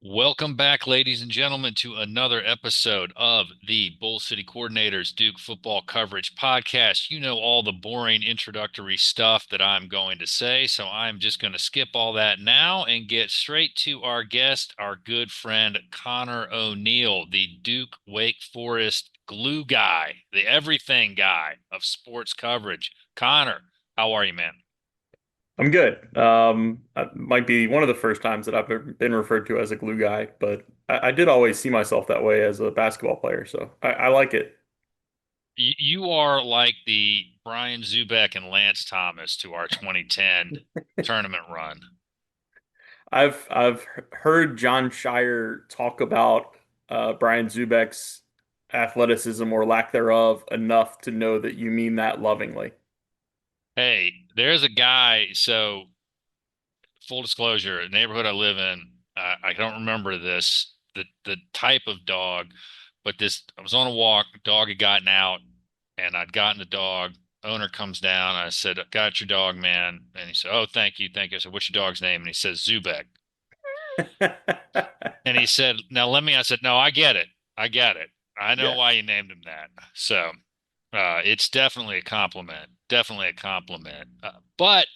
Welcome back, ladies and gentlemen, to another episode of the Bull City Coordinators Duke Football Coverage Podcast. You know all the boring introductory stuff that I'm going to say, so I'm just going to skip all that now and get straight to our guest, our good friend Conor O'Neill, the Duke Wake Forest glue guy, the everything guy of sports coverage. Conor, how are you, man? I'm good. It might be one of the first times that I've ever been referred to as a glue guy, but I did always see myself that way as a basketball player, so I like it. You are like the Brian Zubek and Lance Thomas to our 2010 tournament run. I've heard John Shire talk about Brian Zubek's athleticism or lack thereof enough to know that you mean that lovingly. Hey, there's a guy. So, full disclosure, the neighborhood I live in, I don't remember the type of dog, but this I was on a walk, dog had gotten out, and I'd gotten the dog. Owner comes down. I said, "I got your dog, man." And he said, "Oh, thank you, thank you." I said, "What's your dog's name?" And he says, Zubek. And he said, "Now let me." I said, "No, I get it. I get it. I know Yeah. why you named him that." So it's definitely a compliment. Definitely a compliment. But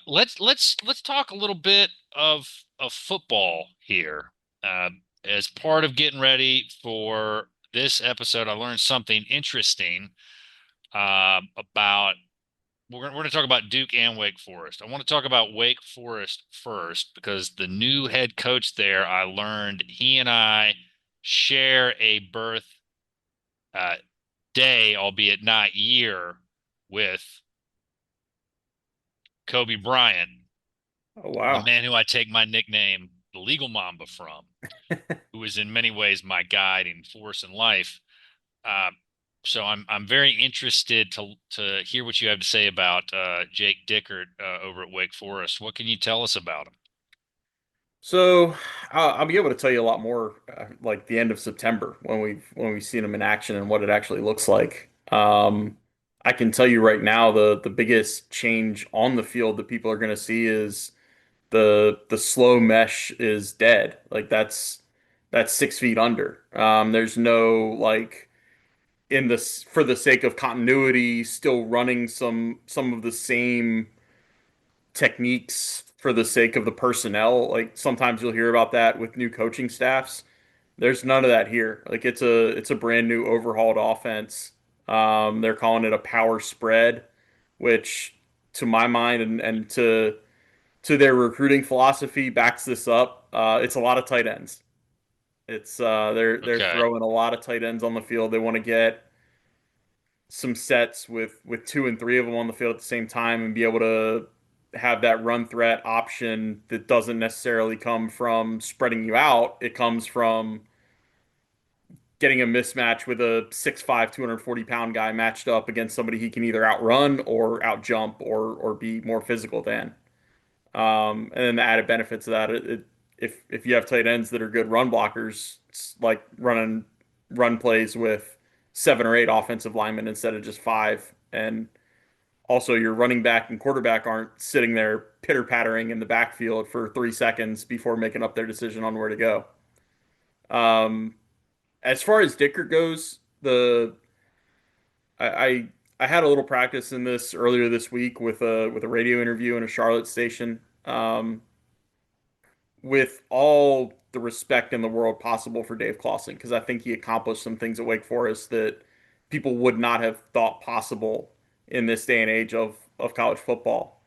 let's talk a little bit of football here. As part of getting ready for this episode, I learned something interesting about we're going to talk about Duke and Wake Forest. I want to talk about Wake Forest first because the new head coach there, I learned he and I share a birth uh, day, albeit not year, with Kobe Bryant, Oh the wow. man who I take my nickname, the Legal Mamba, from, who is in many ways my guiding force in life. Uh, so I'm very interested to hear what you have to say about Jake Dickert over at Wake Forest. What can you tell us about him? So I'll be able to tell you a lot more like the end of September when we've seen him in action and what it actually looks like. I can tell you right now the biggest change on the field that people are going to see is the slow mesh is dead. Like that's 6 feet under. There's no like in this for the sake of continuity, still running some of the same techniques for the sake of the personnel. Like sometimes you'll hear about that with new coaching staffs. There's none of that here. Like it's a brand new overhauled offense. They're calling it a power spread, which to my mind and to their recruiting philosophy backs this up. It's a lot of tight ends. It's they're Okay. throwing a lot of tight ends on the field. They want to get some sets with two and three of them on the field at the same time and be able to have that run threat option that doesn't necessarily come from spreading you out. It comes from getting a mismatch with a 6'5", 240-pound guy matched up against somebody he can either outrun or outjump or be more physical than. And then the added benefits of that, if you have tight ends that are good run blockers, it's like running run plays with 7 or 8 offensive linemen instead of just five. And also, your running back and quarterback aren't sitting there pitter pattering in the backfield for 3 seconds before making up their decision on where to go. Um, as far as Dicker goes, the I, I I had a little practice in this earlier this week with a radio interview in a Charlotte station. With all the respect in the world possible for Dave Clawson, because I think he accomplished some things at Wake Forest that people would not have thought possible in this day and age of college football.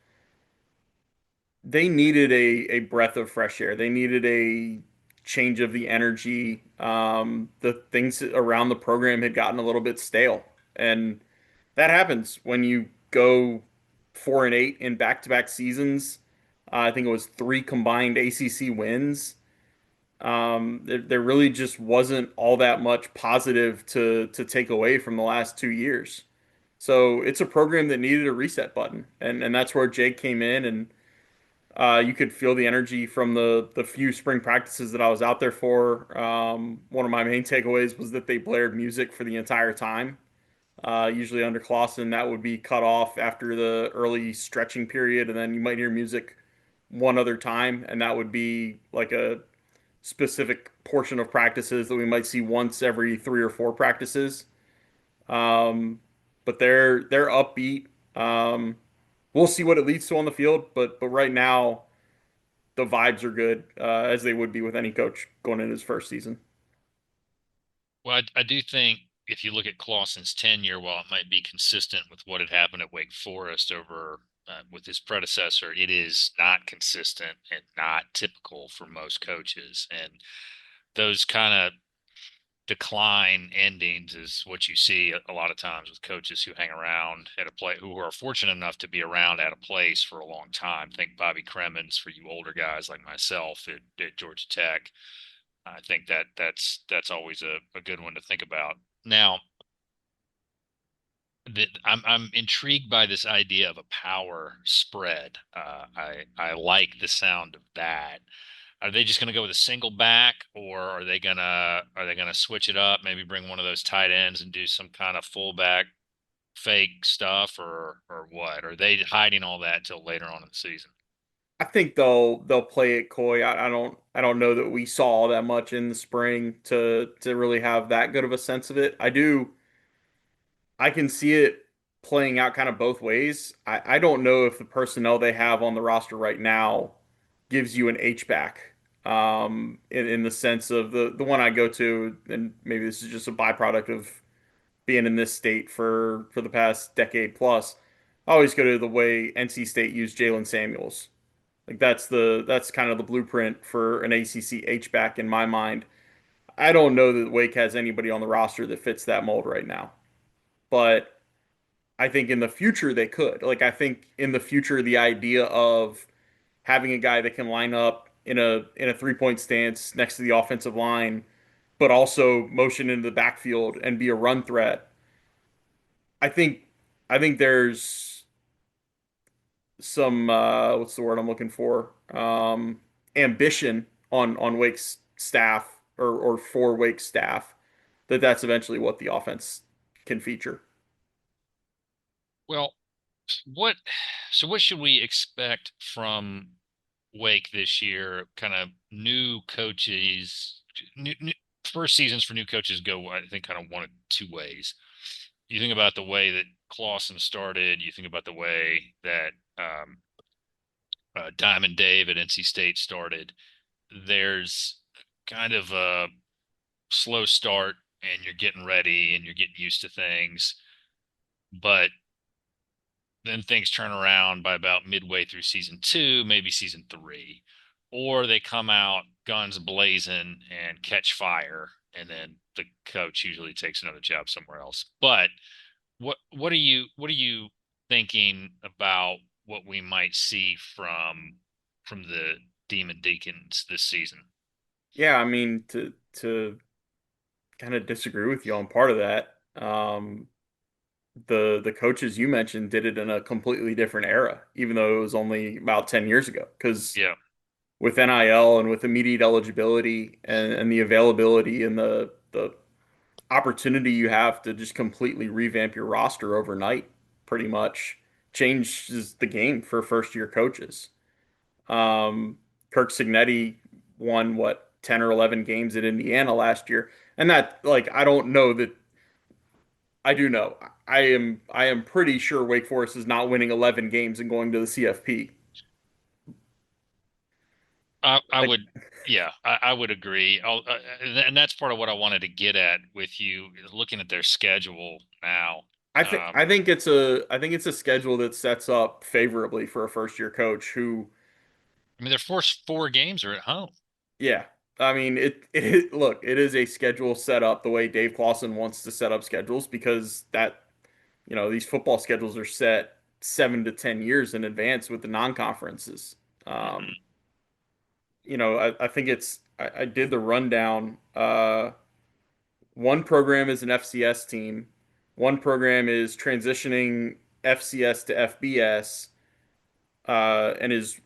They needed a breath of fresh air. They needed a change of the energy. The things around the program had gotten a little bit stale, and that happens when you go 4-8 in back-to-back seasons. I think it was three combined ACC wins. There really just wasn't all that much positive to take away from the last 2 years. So it's a program that needed a reset button, and that's where Jake came in, and you could feel the energy from the few spring practices that I was out there for. One of my main takeaways was that they blared music for the entire time. Usually under Clawson, that would be cut off after the early stretching period, and then you might hear music one other time, and that would be like a specific portion of practices that we might see once every 3 or 4 practices. Um, but they're upbeat. Um, we'll see what it leads to on the field, but right now the vibes are good, as they would be with any coach going into his first season. Well, I do think if you look at Clawson's tenure, while it might be consistent with what had happened at Wake Forest over with his predecessor, it is not consistent and not typical for most coaches. And those kind of decline endings is what you see a lot of times with coaches who hang around at a place who are fortunate enough to be around at a place for a long time. Think Bobby Cremins for you older guys like myself at Georgia Tech. I think that's always a good one to think about. Now, I'm intrigued by this idea of a power spread. I like the sound of that. Are they just going to go with a single back, or are they gonna switch it up? Maybe bring one of those tight ends and do some kind of fullback fake stuff, or what? Are they hiding all that till later on in the season? I think they'll play it coy. I don't know that we saw all that much in the spring to really have that good of a sense of it. I can see it playing out kind of both ways. I don't know if the personnel they have on the roster right now gives you an H back, in the sense of the one I go to, and maybe this is just a byproduct of being in this state for the past decade plus. I always go to the way NC State used Jalen Samuels. Like that's kind of the blueprint for an ACC H back in my mind. I don't know that Wake has anybody on the roster that fits that mold right now, but I think in the future they could. Like I think in the future the idea of having a guy that can line up in a 3-point stance next to the offensive line, but also motion into the backfield and be a run threat. I think I think there's some, what's the word I'm looking for? Ambition on Wake's staff, or for Wake's staff, that's eventually what the offense can feature. Well, what what should we expect from Wake this year? Kind of new coaches, new first seasons for new coaches go, I think, kind of one of two ways. You think about the way that Clawson started. You think about the way that Diamond Dave at NC State started. There's kind of a slow start, and you're getting ready, and you're getting used to things, but then things turn around by about midway through season two, maybe season three, or they come out guns blazing and catch fire, and then the coach usually takes another job somewhere else. But what are you thinking about what we might see from the Demon Deacons this season? Yeah, I mean to kind of disagree with you on part of that. The coaches you mentioned did it in a completely different era, even though it was only about 10 years ago. Because Yeah, with NIL and with immediate eligibility and the availability and the opportunity you have to just completely revamp your roster overnight, pretty much changes the game for first year coaches. Um, Kirk Signetti won what 10 or 11 games at Indiana last year, and that, like, I don't know that I do know. I am pretty sure Wake Forest is not winning 11 games and going to the CFP. I Like would. Yeah, I would agree. And that's part of what I wanted to get at with you, is looking at their schedule now. I think it's a schedule that sets up favorably for a first year coach who, I mean, their first four games are at home. yeah. I mean, look, it is a schedule set up the way Dave Clawson wants to set up schedules, because these football schedules are set 7 to 10 years in advance with the non-conferences. Um, Hmm. I think I did the rundown. One program is an FCS team. One program is transitioning FCS to FBS, and is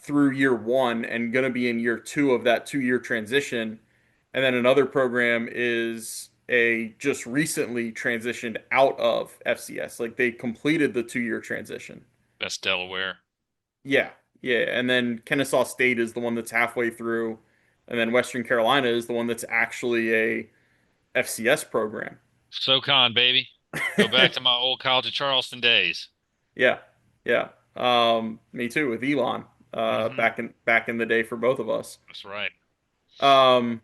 through year one and going to be in year two of that 2 year transition. And then another program is a just recently transitioned out of FCS. Like they completed the 2 year transition. That's Delaware. Yeah. Yeah. And then Kennesaw State is the one that's halfway through. And then Western Carolina is the one that's actually a FCS program. SoCon, baby. Go back to my old College of Charleston days. Yeah, yeah. Me too with Elon. Hmm. Back in the day for both of us. That's right. Um,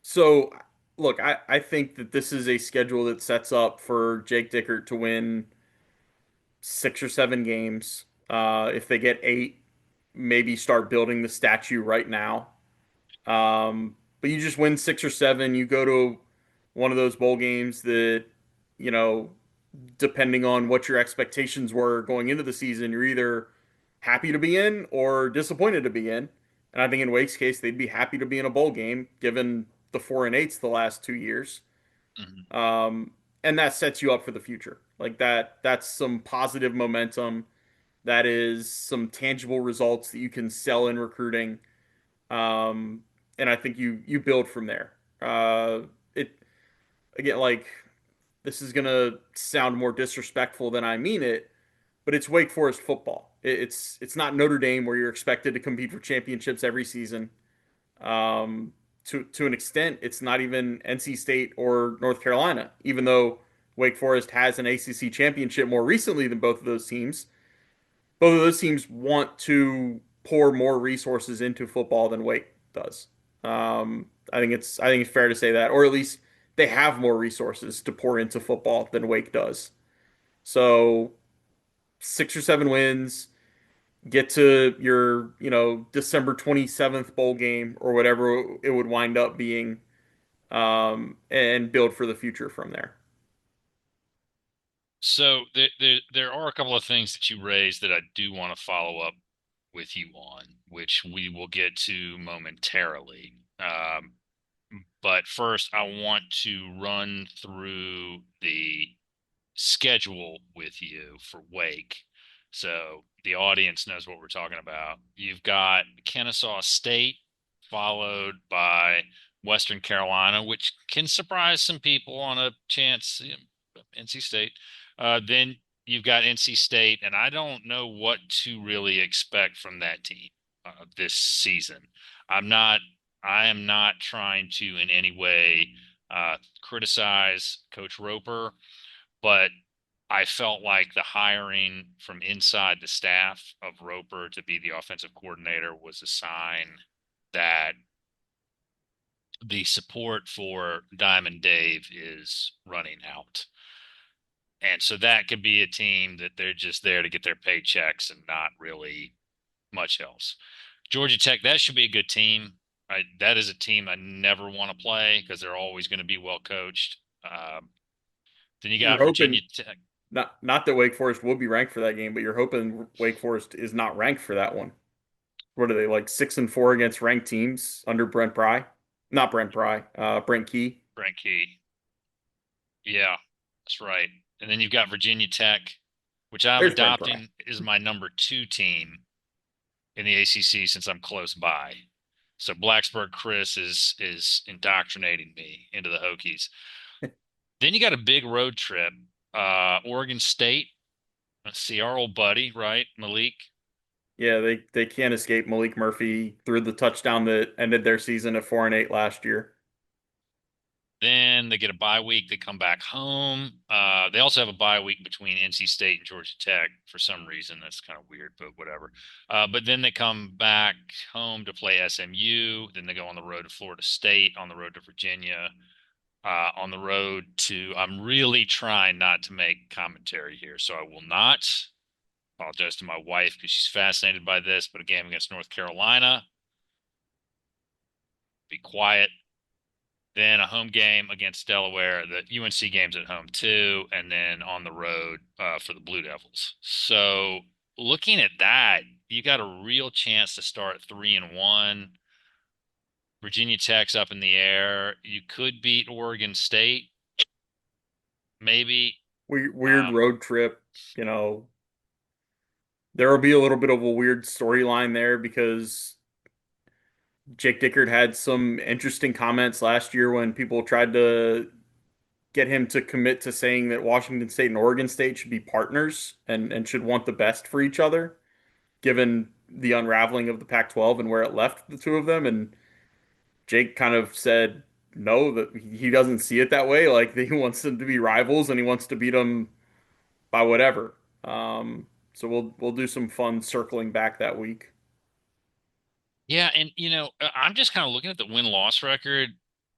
so look, I think that this is a schedule that sets up for Jake Dickert to win 6 or 7 games. If they get 8, maybe start building the statue right now. But you just win 6 or 7, you go to one of those bowl games that, you know, depending on what your expectations were going into the season, you're either happy to be in or disappointed to be in. And I think in Wake's case, they'd be happy to be in a bowl game given the 4-8s the last 2 years. Hmm. Um, and that sets you up for the future. Like that's some positive momentum. That is some tangible results that you can sell in recruiting. Um, and I think you build from there. It again, like this is gonna sound more disrespectful than I mean it, but it's Wake Forest football. It's not Notre Dame where you're expected to compete for championships every season. Um, to an extent, it's not even NC State or North Carolina, even though Wake Forest has an ACC championship more recently than both of those teams. Both of those teams want to pour more resources into football than Wake does. I think it's fair to say that, or at least they have more resources to pour into football than Wake does. So 6 or 7 wins, get to your, December 27th bowl game or whatever it would wind up being, and build for the future from there. So there are a couple of things that you raised that I do want to follow up with you on, which we will get to momentarily. But first, I want to run through the schedule with you for Wake. So the audience knows what we're talking about. You've got Kennesaw State, followed by Western Carolina, which can surprise some people on a chance. NC State. Then you've got NC State, and I don't know what to really expect from that team this season. I'm not. I am not trying to in any way criticize Coach Roper, but I felt like the hiring from inside the staff of Roper to be the offensive coordinator was a sign that the support for Diamond Dave is running out. And so that could be a team that they're just there to get their paychecks and not really much else. Georgia Tech, that should be a good team. That is a team I never want to play because they're always going to be well coached. Then you You're got Virginia hoping Tech. not that Wake Forest will be ranked for that game, but you're hoping Wake Forest is not ranked for that one. What are they like 6-4 against ranked teams under Brent Pry? Not Brent Pry, Brent Key. Brent Key. Yeah, that's right. And then you've got Virginia Tech, which I'm There's Brent Pry. adopting is my number 2 team in the ACC since I'm close by. So Blacksburg Chris is indoctrinating me into the Hokies. Then you got a big road trip, Oregon State. Let's see, our old buddy, right, Malik. Yeah, they can't escape Malik Murphy through the touchdown that ended their season at 4-8 last year. Then they get a bye week. They come back home. They also have a bye week between NC State and Georgia Tech for some reason. That's kind of weird, but whatever. But then they come back home to play SMU. Then they go on the road to Florida State, on the road to Virginia, on the road to. I'm really trying not to make commentary here, so I will not. Apologize to my wife because she's fascinated by this. But a game against North Carolina. Be quiet. Then a home game against Delaware. The UNC game's at home too, and then on the road for the Blue Devils. So looking at that, you got a real chance to start 3-1. Virginia Tech's up in the air. You could beat Oregon State, maybe. Weird Um, road trip, you know. There will be a little bit of a weird storyline there because Jake Dickert had some interesting comments last year when people tried to get him to commit to saying that Washington State and Oregon State should be partners and should want the best for each other, given the unraveling of the Pac-12 and where it left the two of them. And Jake kind of said no, that he doesn't see it that way. Like he wants them to be rivals and he wants to beat them by whatever. So we'll do some fun circling back that week. Yeah, and I'm just kind of looking at the win-loss record.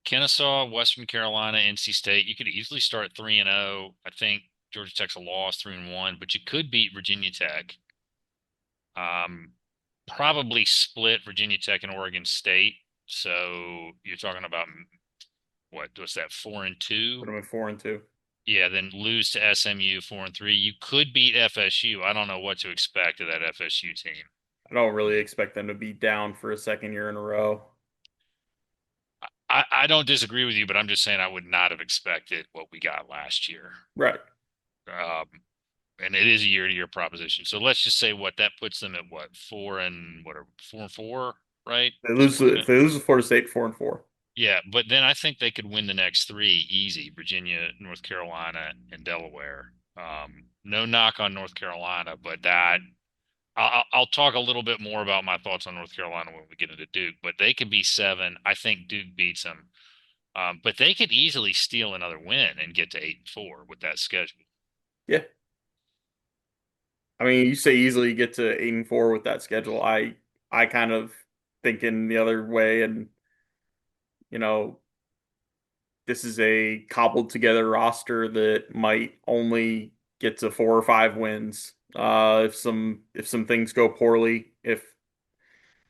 Kennesaw, Western Carolina, NC State. You could easily start 3-0. I think Georgia Tech's a loss, 3-1, but you could beat Virginia Tech. Um, Probably split Virginia Tech and Oregon State. So you're talking about what's that, 4-2? Put them at 4-2. Yeah, then lose to SMU 4-3. You could beat FSU. I don't know what to expect of that FSU team. I don't really expect them to be down for a second year in a row. I don't disagree with you, but I'm just saying I would not have expected what we got last year. Right. Um, and it is a year-to-year proposition. So let's just say what that puts them at, what, 4-4, right? They lose Something like if that. they lose to Florida State 4-4. Yeah, but then I think they could win the next three easy: Virginia, North Carolina, and Delaware. No knock on North Carolina, but that I'll talk a little bit more about my thoughts on North Carolina when we get into Duke. But they could be seven. I think Duke beats them. But they could easily steal another win and get to 8-4 with that schedule. Yeah. I mean, you say easily get to 8-4 with that schedule. I kind of thinking the other way, and you know, this is a cobbled together roster that might only get to 4 or 5 wins. If some things go poorly, if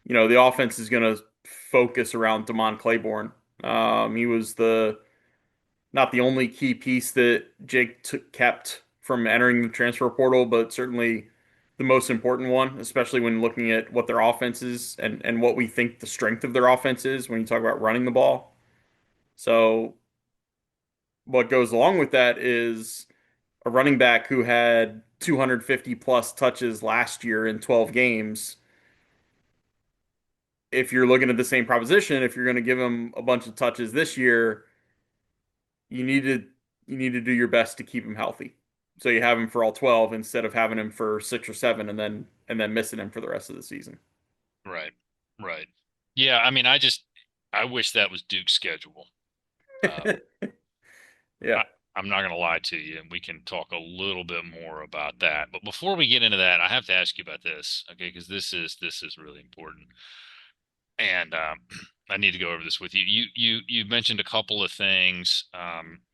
the offense is going to focus around Damon Claiborne. He was the not the only key piece that Jake kept from entering the transfer portal, but certainly the most important one, especially when looking at what their offense is and what we think the strength of their offense is when you talk about running the ball. So what goes along with that is a running back who had 250 plus touches last year in 12 games. If you're looking at the same proposition, if you're going to give him a bunch of touches this year, you need to you need to do your best to keep him healthy. So you have him for all 12 instead of having him for 6 or 7 and then missing him for the rest of the season. Right. Right. Yeah. I mean, I wish that was Duke's schedule. Um, Yeah. I, I'm not going to lie to you, and we can talk a little bit more about that. But before we get into that, I have to ask you about this, okay? Because this is really important, and I need to go over this with you. You mentioned a couple of things,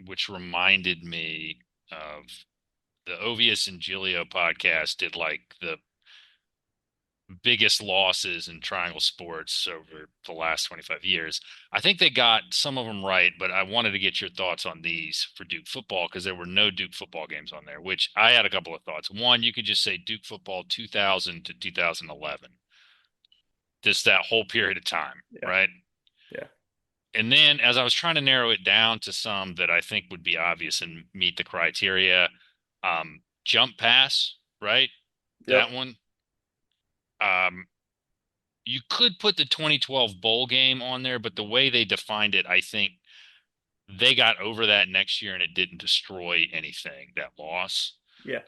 which reminded me of the Ovius and Giglio podcast. Did like the biggest losses in triangle sports over the last 25 years. I think they got some of them right, but I wanted to get your thoughts on these for Duke football because there were no Duke football games on there, which I had a couple of thoughts. One, you could just say Duke football 2000 to 2011, just that whole period of time, Yeah. right? Yeah. And then as I was trying to narrow it down to some that I think would be obvious and meet the criteria, jump pass, right? That Yep. one. Um, you could put the 2012 bowl game on there, but the way they defined it, I think they got over that next year and it didn't destroy anything, that loss. Yeah.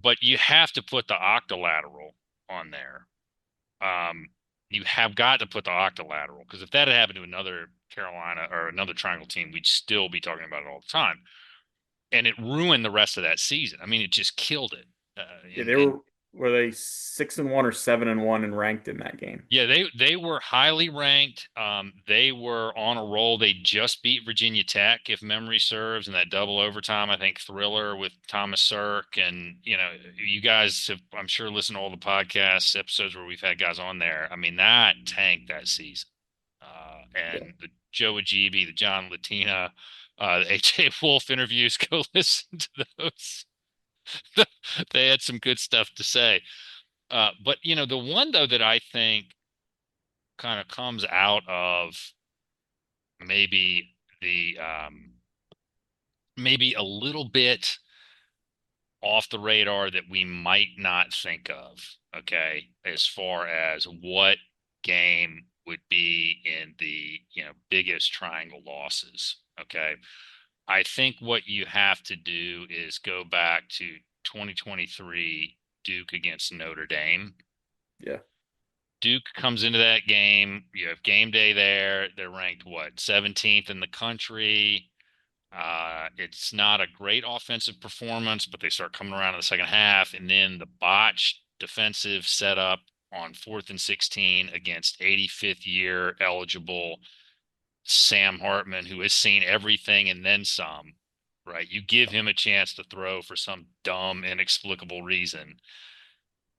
But you have to put the octolateral on there. Um, you have got to put the octolateral because if that had happened to another Carolina or another triangle team, we'd still be talking about it all the time. And it ruined the rest of that season. I mean, it just killed it. Yeah. And and Were they 6-1 or 7-1 and ranked in that game? Yeah, they were highly ranked. They were on a roll. They just beat Virginia Tech, if memory serves, in that double overtime. I think thriller with Thomas Sirk, and you guys have, I'm sure, listened to all the podcasts episodes where we've had guys on there. I mean, that tanked that season. Yeah. And the Joe Ajibi, the John Latina, the AJ Wolf interviews, go listen to those. They had some good stuff to say. But the one though that I think kind of comes out of maybe the maybe a little bit off the radar that we might not think of, okay, as far as what game would be in the biggest triangle losses. Okay, I think what you have to do is go back to 2023 Duke against Notre Dame. Yeah. Duke comes into that game. You have game day there. They're ranked what, 17th in the country. It's not a great offensive performance, but they start coming around in the second half, and then the botched defensive setup on 4th and 16 against 85th year eligible Sam Hartman, who has seen everything and then some. Right, you give him a chance to throw for some dumb, inexplicable reason,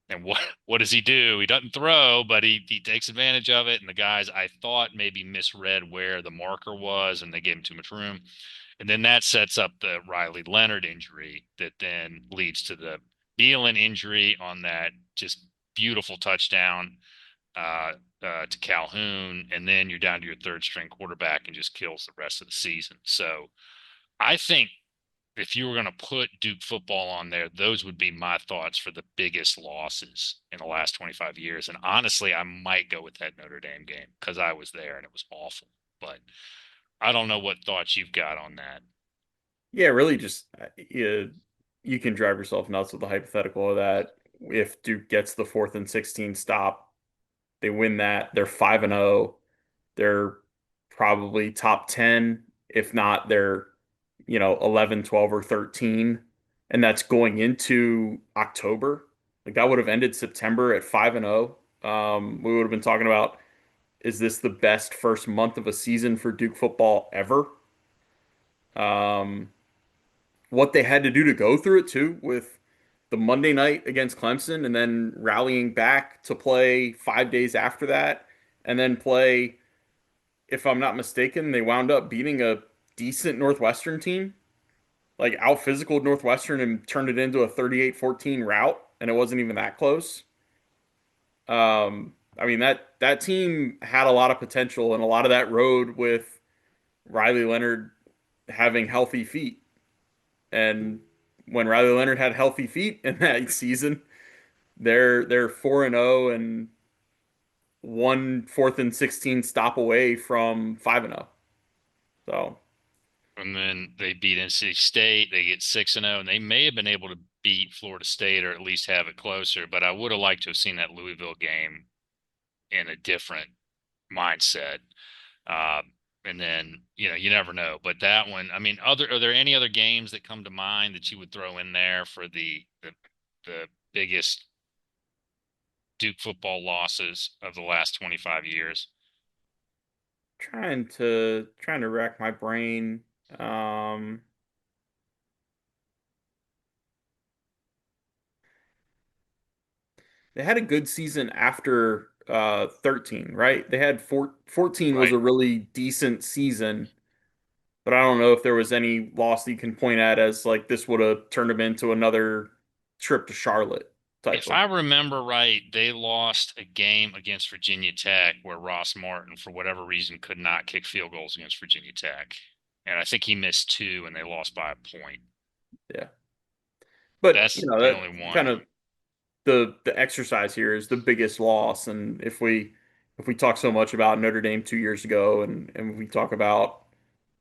and what does he do? He doesn't throw, but he takes advantage of it. And the guys, I thought, maybe misread where the marker was, and they gave him too much room. And then that sets up the Riley Leonard injury that then leads to the Thielen injury on that just beautiful touchdown to Calhoun. And then you're down to your third string quarterback and just kills the rest of the season. So I think if you were going to put Duke football on there, those would be my thoughts for the biggest losses in the last 25 years. And honestly, I might go with that Notre Dame game because I was there and it was awful. But I don't know what thoughts you've got on that. Yeah, really just you can drive yourself nuts with the hypothetical of that. If Duke gets the 4th and 16 stop, they win that. They're 5-0. They're probably top 10. If not, they're, 11, 12, or 13. And that's going into October. Like that would have ended September at 5-0. We would have been talking about, is this the best first month of a season for Duke football ever? Um, what they had to do to go through it too, with the Monday night against Clemson and then rallying back to play 5 days after that, and then play, if I'm not mistaken, they wound up beating a decent Northwestern team, like out physical Northwestern and turned it into a 38-14 rout, and it wasn't even that close. I mean that team had a lot of potential, and a lot of that road with Riley Leonard having healthy feet. And when Riley Leonard had healthy feet in that season, they're 4-0 and 1/4 and 16 stop away from 5-0. So And then they beat NC State. They get 6-0, and they may have been able to beat Florida State or at least have it closer. But I would have liked to have seen that Louisville game in a different mindset. Uh, and then, you never know. But that one, I mean, are there any other games that come to mind that you would throw in there for the biggest Duke football losses of the last 25 years? trying to rack my brain. Um, they had a good season after 13, right? They had 14 was Right. a really decent season, but I don't know if there was any loss that you can point at as like this would have turned them into another trip to Charlotte type If of. I remember right, they lost a game against Virginia Tech where Ross Martin, for whatever reason, could not kick field goals against Virginia Tech. And I think he missed two and they lost by a point. Yeah. But That's the that only one. kind of the exercise here is the biggest loss. And if we talk so much about Notre Dame 2 years ago, and we talk about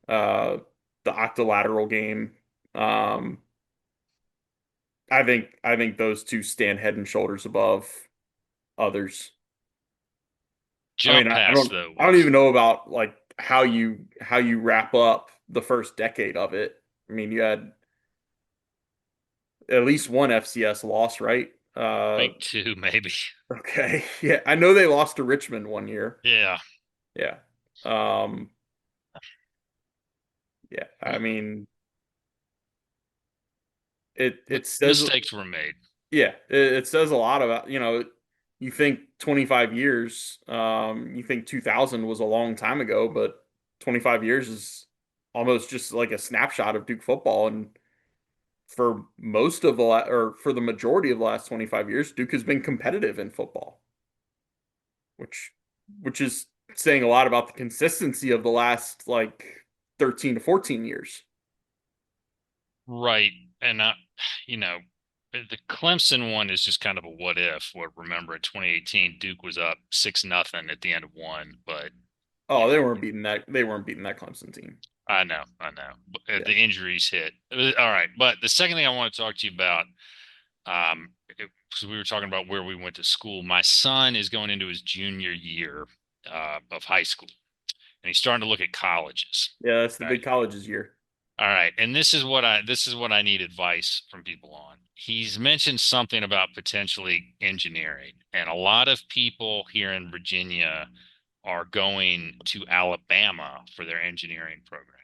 uh, the octolateral game, um, I think those two stand head and shoulders above others. I mean, Jump I past don't those. even know about like how you wrap up the first decade of it. I mean, you had at least one FCS loss, right? I think two, maybe. Okay. Yeah, I know they lost to Richmond one year. Yeah. Yeah. Um, yeah, I mean, it says, Mistakes were made. yeah, it says a lot about, you think 25 years, you think 2000 was a long time ago, but 25 years is almost just like a snapshot of Duke football. And for most of or for the majority of the last 25 years, Duke has been competitive in football, which which is saying a lot about the consistency of the last like 13 to 14 years. Right. And, you know, the Clemson one is just kind of a what if. What remember in 2018, Duke was up 6-0 at the end of one, but you Oh, know, they weren't beating that Clemson team. I know. But, Yeah. the injuries hit. All right, but the second thing I want to talk to you about, um, because we were talking about where we went to school. My son is going into his junior year of high school, and he's starting to look at colleges. Yeah, that's the Okay. big colleges year. All right, and this is what I need advice from people on. He's mentioned something about potentially engineering, and a lot of people here in Virginia are going to Alabama for their engineering program.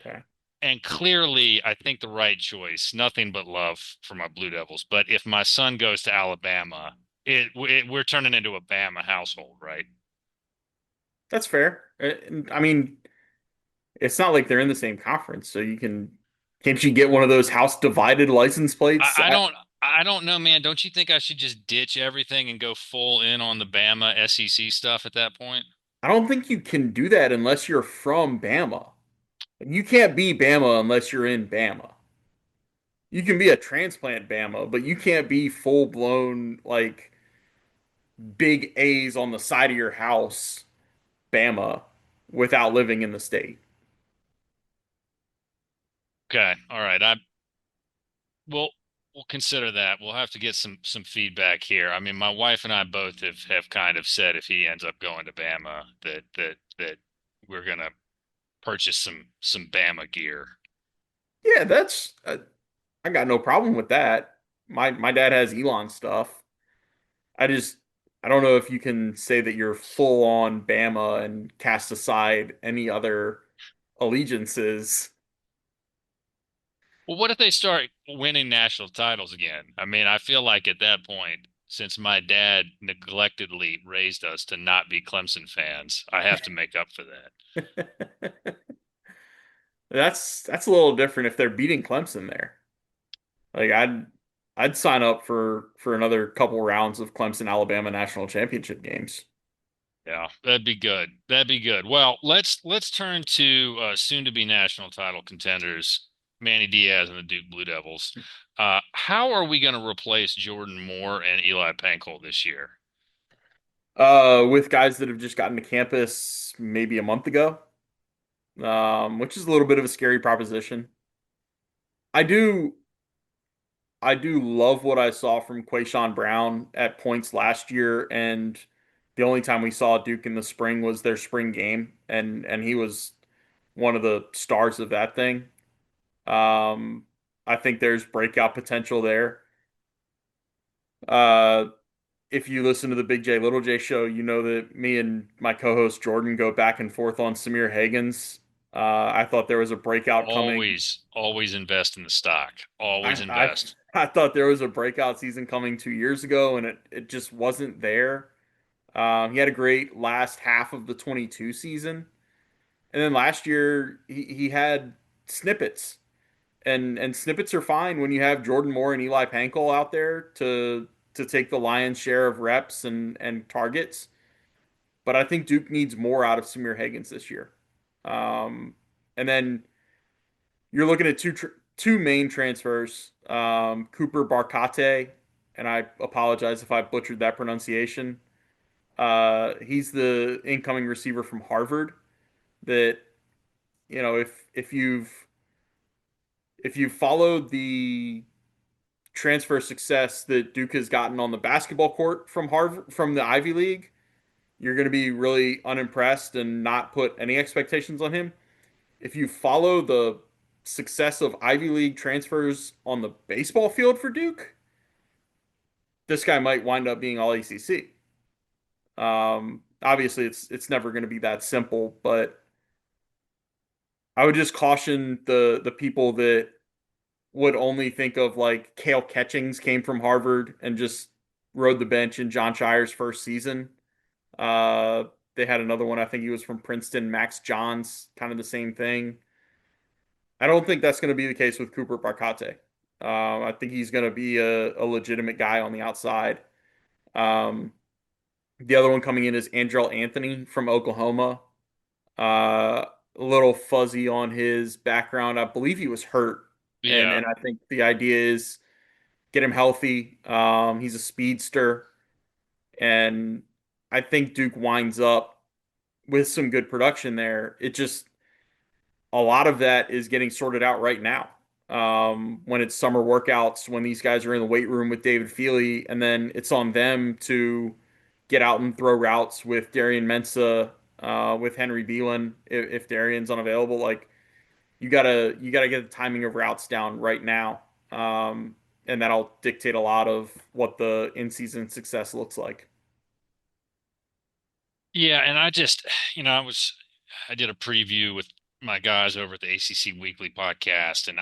Okay. And clearly, I think the right choice. Nothing but love for my Blue Devils. But if my son goes to Alabama, we're turning into a Bama household, right? That's fair. I mean, it's not like they're in the same conference, so can't you get one of those house divided license I, plates? I don't I don't know, man. Don't you think I should just ditch everything and go full in on the Bama SEC stuff at that point? I don't think you can do that unless you're from Bama. You can't be Bama unless you're in Bama. You can be a transplant Bama, but you can't be full blown like big A's on the side of your house Bama without living in the state. Okay, all right. We'll consider that. We'll have to get some feedback here. I mean, my wife and I both have kind of said if he ends up going to Bama that we're gonna purchase some Bama gear. Yeah, that's I got no problem with that. My dad has Elon stuff. I just I don't know if you can say that you're full on Bama and cast aside any other allegiances. Well, what if they start winning national titles again? I mean, I feel like at that point, since my dad neglectedly raised us to not be Clemson fans, I have to make up for that. That's a little different if they're beating Clemson there. Like I'd sign up for another couple rounds of Clemson Alabama national championship games. Yeah, that'd be good. That'd be good. Well, let's turn to soon to be national title contenders, Manny Diaz and the Duke Blue Devils. How are we going to replace Jordan Moore and Eli Pankow this year? With guys that have just gotten to campus maybe a month ago, which is a little bit of a scary proposition. I do I do love what I saw from Quayshawn Brown at points last year, and the only time we saw Duke in the spring was their spring game, and he was one of the stars of that thing. Um, I think there's breakout potential there. Uh, if you listen to the Big J Little J show, you know that me and my co-host Jordan go back and forth on Samir Hagens. I thought there was a breakout coming. Always invest in the stock. Always I I invest. I thought there was a breakout season coming 2 years ago, and it just wasn't there. He had a great last half of the 22 season, and then last year he had snippets, and snippets are fine when you have Jordan Moore and Eli Pankel out there to take the lion's share of reps and targets. But I think Duke needs more out of Samir Hagens this year. Um, and then you're looking at two main transfers, Cooper Barkate, and I apologize if I butchered that pronunciation. He's the incoming receiver from Harvard. That if you've followed the transfer success that Duke has gotten on the basketball court from Harvard from the Ivy League, you're going to be really unimpressed and not put any expectations on him. If you follow the success of Ivy League transfers on the baseball field for Duke, this guy might wind up being all ACC. Obviously, it's never going to be that simple, but I would just caution the people that would only think of like Cale Catchings came from Harvard and just rode the bench in John Shire's first season. Uh, they had another one. I think he was from Princeton. Max Johns, kind of the same thing. I don't think that's going to be the case with Cooper Barkate. I think he's going to be a legitimate guy on the outside. Um, the other one coming in is Andrell Anthony from Oklahoma. A little fuzzy on his background. I believe he was hurt, and Yeah. and I think the idea is get him healthy. He's a speedster, and I think Duke winds up with some good production there. It just a lot of that is getting sorted out right now. when it's summer workouts, when these guys are in the weight room with David Feely, and then it's on them to get out and throw routes with Darian Mensah, with Henry Beelan if Darian's unavailable. Like you gotta get the timing of routes down right now, and that'll dictate a lot of what the in-season success looks like. Yeah, and I did a preview with my guys over at the ACC Weekly podcast, and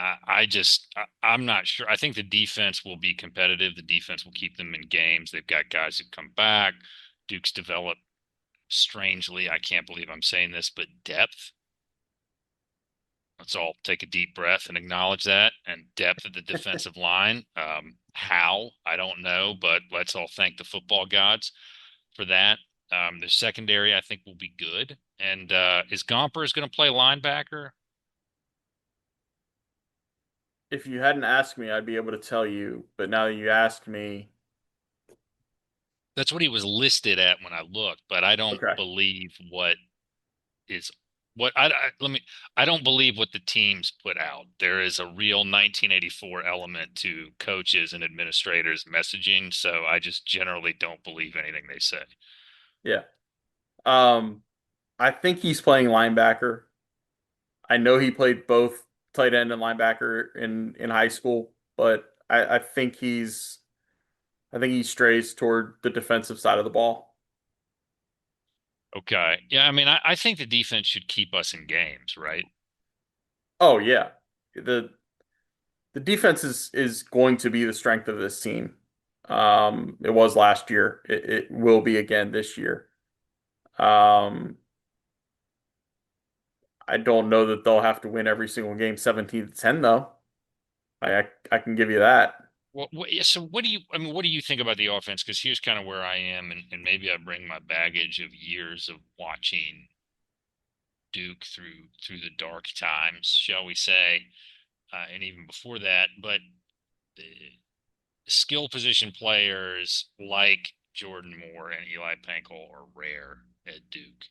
I'm not sure. I think the defense will be competitive. The defense will keep them in games. They've got guys who come back. Duke's developed strangely. I can't believe I'm saying this, but depth. Let's all take a deep breath and acknowledge that. And depth at the defensive line. How? I don't know, but let's all thank the football gods for that. The secondary, I think, will be good. And is Gompers going to play linebacker? If you hadn't asked me, I'd be able to tell you, but now that you asked me, That's what he was listed at when I looked, but I don't okay. believe what is what let me. I don't believe what the teams put out. There is a real 1984 element to coaches and administrators messaging, so I just generally don't believe anything they say. Yeah. Um, I think he's playing linebacker. I know he played both tight end and linebacker in high school, but I think he strays toward the defensive side of the ball. Okay. Yeah, I mean, I think the defense should keep us in games, right? Oh yeah. The the defense is going to be the strength of this team. It was last year. It will be again this year. Um, I don't know that they'll have to win every single game 17-10 though. I can give you that. Well, yeah, so I mean, what do you think about the offense? Because here's kind of where I am, and maybe I bring my baggage of years of watching Duke through the dark times, shall we say, and even before that. But uh, skill position players like Jordan Moore and Eli Pankel are rare at Duke,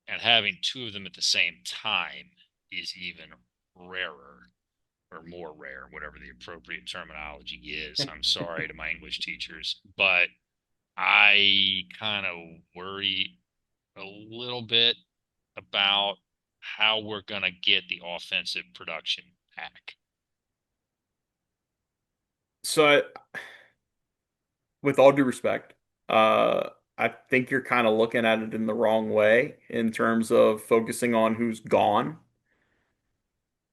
and having two of them at the same time is even rarer or more rare, whatever the appropriate terminology is. I'm sorry to my English teachers, but I kind of worry a little bit about how we're going to get the offensive production back. So with all due respect, I think you're kind of looking at it in the wrong way in terms of focusing on who's gone.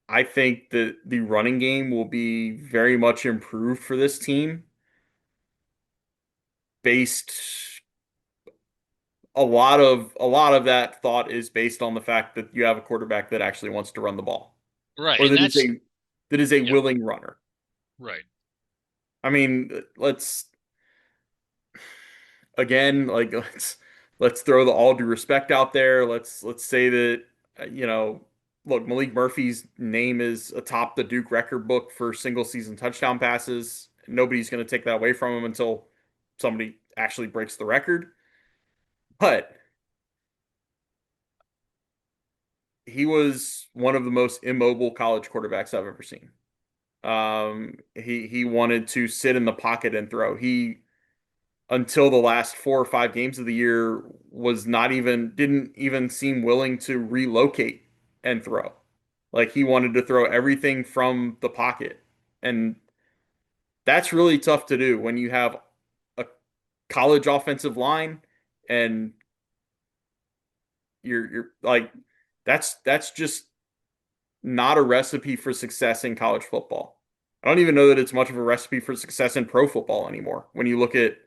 I think that the running game will be very much improved for this team based a lot of that thought is based on the fact that you have a quarterback that actually wants to run the ball Right. or And that's, that is a yep, willing runner. right. I mean, let's again, like let's throw the all due respect out there. Let's say that look, Malik Murphy's name is atop the Duke record book for single season touchdown passes. Nobody's going to take that away from him until somebody actually breaks the record. But he was one of the most immobile college quarterbacks I've ever seen. He wanted to sit in the pocket and throw. He until the last 4 or 5 games of the year was not even didn't even seem willing to relocate and throw. Like he wanted to throw everything from the pocket. And that's really tough to do when you have a college offensive line and you're like that's just not a recipe for success in college football. I don't even know that it's much of a recipe for success in pro football anymore. When you look at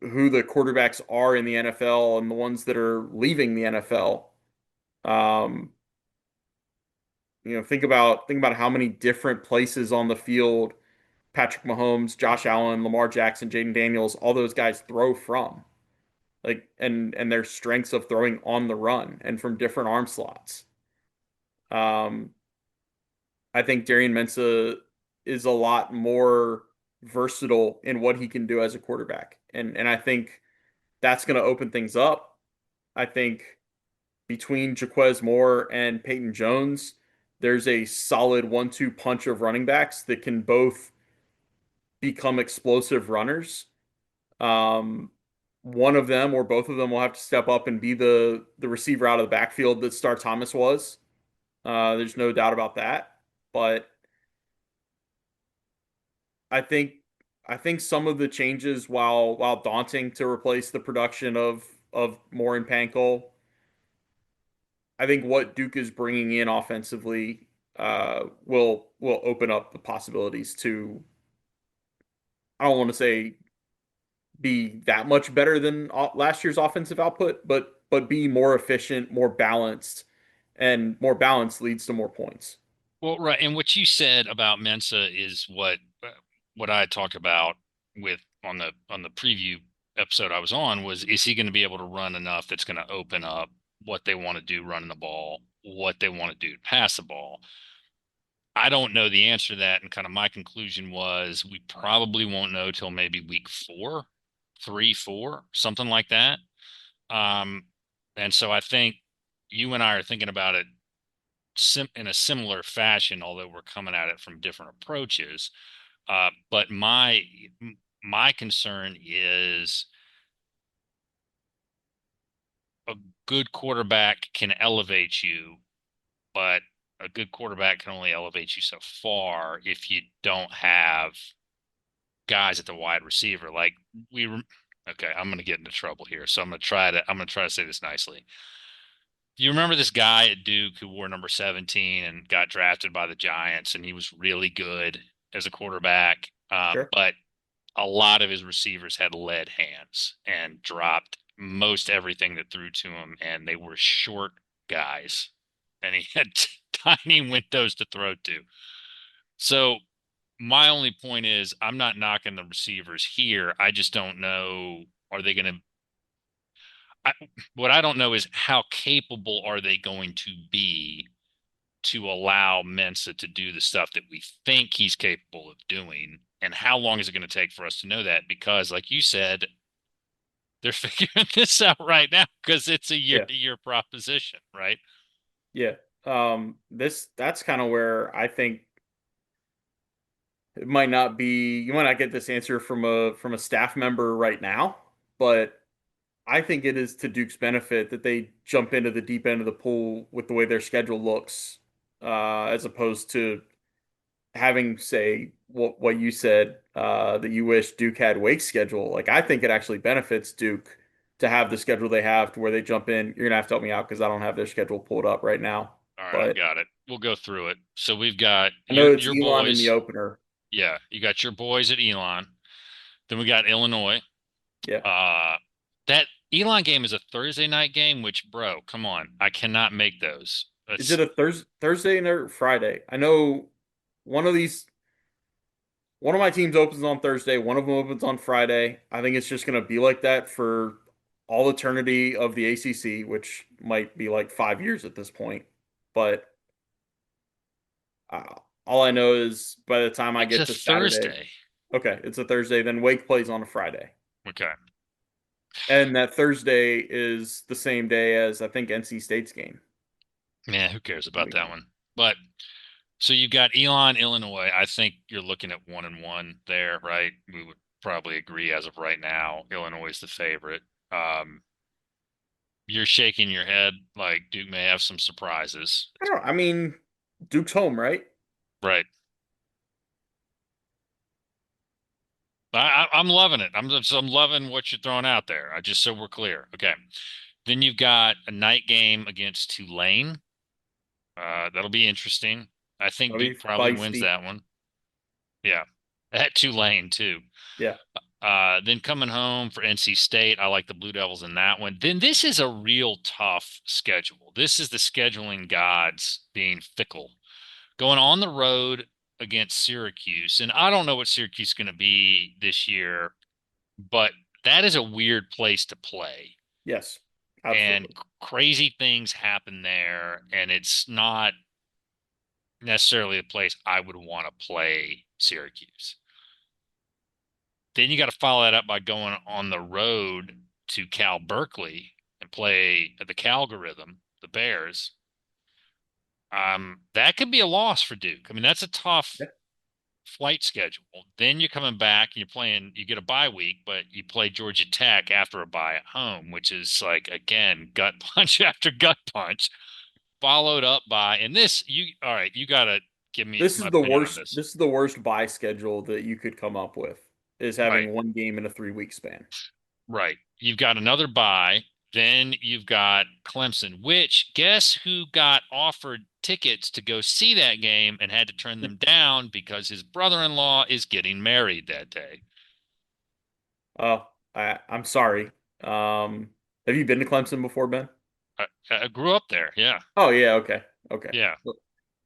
who the quarterbacks are in the NFL and the ones that are leaving the NFL. Um, think about how many different places on the field Patrick Mahomes, Josh Allen, Lamar Jackson, Jaden Daniels, all those guys throw from. Like and their strengths of throwing on the run and from different arm slots. Um, I think Darian Mensah is a lot more versatile in what he can do as a quarterback. And I think that's going to open things up. I think between Jaquez Moore and Peyton Jones, there's a solid 1-2 punch of running backs that can both become explosive runners. Um, One of them or both of them will have to step up and be the receiver out of the backfield that Star Thomas was. There's no doubt about that. But I think I think some of the changes, while daunting to replace the production of Moore and Pankel, I think what Duke is bringing in offensively will open up the possibilities to, I don't want to say be that much better than last year's offensive output, but be more efficient, more balanced, and more balanced leads to more points. Well, right, and what you said about Mensa is what I talked about with on the preview episode I was on was is he going to be able to run enough that's going to open up what they want to do running the ball, what they want to do to pass the ball. I don't know the answer to that, and kind of my conclusion was we probably won't know till maybe week 4, 3, 4, something like that. Um, and so I think you and I are thinking about it in a similar fashion, although we're coming at it from different approaches. But my concern is a good quarterback can elevate you, but a good quarterback can only elevate you so far if you don't have guys at the wide receiver. Like we, okay, I'm going to get into trouble here, so I'm going to try to say this nicely. You remember this guy at Duke who wore number 17 and got drafted by the Giants, and he was really good as a quarterback, Sure. but a lot of his receivers had lead hands and dropped most everything that threw to him, and they were short guys, and he had tiny windows to throw to. So my only point is I'm not knocking the receivers here. I just don't know, are they going to what I don't know is how capable are they going to be to allow Mensa to do the stuff that we think he's capable of doing, and how long is it going to take for us to know that? Because, like you said, they're figuring this out right now because it's a Yeah. year-to-year proposition, right? Yeah. That's kind of where I think it might not be, you might not get this answer from a staff member right now, but I think it is to Duke's benefit that they jump into the deep end of the pool with the way their schedule looks, as opposed to having, say, what you said, that you wish Duke had Wake's schedule. Like, I think it actually benefits Duke to have the schedule they have to where they jump in. You're gonna have to help me out because I don't have their schedule pulled up right now. All right, I've But got it. We'll go through it. So we've got I know it's your Elon in the boys. opener. Yeah, you got your boys at Elon. Then we got Illinois. Yeah. Uh, that Elon game is a Thursday night game, which, bro, come on, I cannot make those. Is It's it a Thursday or Friday? I know one of these one of my teams opens on Thursday, one of them opens on Friday. I think it's just going to be like that for all eternity of the ACC, which might be like 5 years at this point. But uh, all I know is by the time I it's get a to Saturday, Thursday. okay, it's a Thursday, then Wake plays on a Friday. Okay. And that Thursday is the same day as I think NC State's game. Yeah, who cares The about that weekend. one? But so you got Elon, Illinois. I think you're looking at 1-1 there, right? We would probably agree as of right now. Illinois is the favorite. Um, you're shaking your head like Duke may have some surprises. I don't know. I mean, Duke's home, right? Right. I'm loving it. I'm loving what you're throwing out there. I just so we're clear. Okay. Then you've got a night game against Tulane. That'll be interesting. I think That'll be Duke probably wins feisty. that one. Yeah. At Tulane too. Yeah. Then coming home for NC State, I like the Blue Devils in that one. Then this is a real tough schedule. This is the scheduling gods being fickle. Going on the road against Syracuse, and I don't know what Syracuse is going to be this year, but that is a weird place to play. Yes. And Absolutely. crazy things happen there, and it's not necessarily a place I would want to play Syracuse. Then you got to follow that up by going on the road to Cal Berkeley and play the Calgorithm, the Bears. That could be a loss for Duke. I mean, that's a tough Yeah. flight schedule. Then you're coming back and you're playing, you get a bye week, but you play Georgia Tech after a bye at home, which is like, again, gut punch after gut punch, followed up by, and this, all right, you got to give me This my is the opinion on worst. this. This is the worst bye schedule that you could come up with, is Right, having one game in a 3 week span. right. You've got another bye. Then you've got Clemson, which guess who got offered tickets to go see that game and had to turn them down because his brother-in-law is getting married that day. Oh, I'm sorry. Have you been to Clemson before, Ben? I grew up there. Yeah. Oh yeah, okay, okay. Yeah.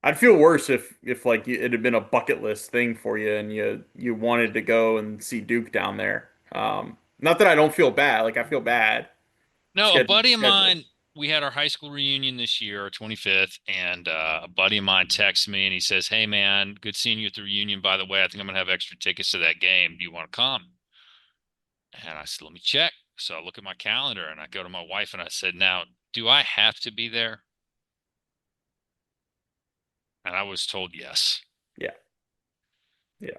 I'd feel worse if like it had been a bucket list thing for you and you wanted to go and see Duke down there. Not that I don't feel bad. Like I feel bad. No, a Schedule, buddy of schedule. mine, we had our high school reunion this year, our 25th, and a buddy of mine texts me and he says, "Hey man, good seeing you at the reunion. By the way, I think I'm gonna have extra tickets to that game. Do you want to come?" And I said, "Let me check." So I look at my calendar and I go to my wife and I said, "Now, do I have to be there?" And I was told yes. Yeah, yeah.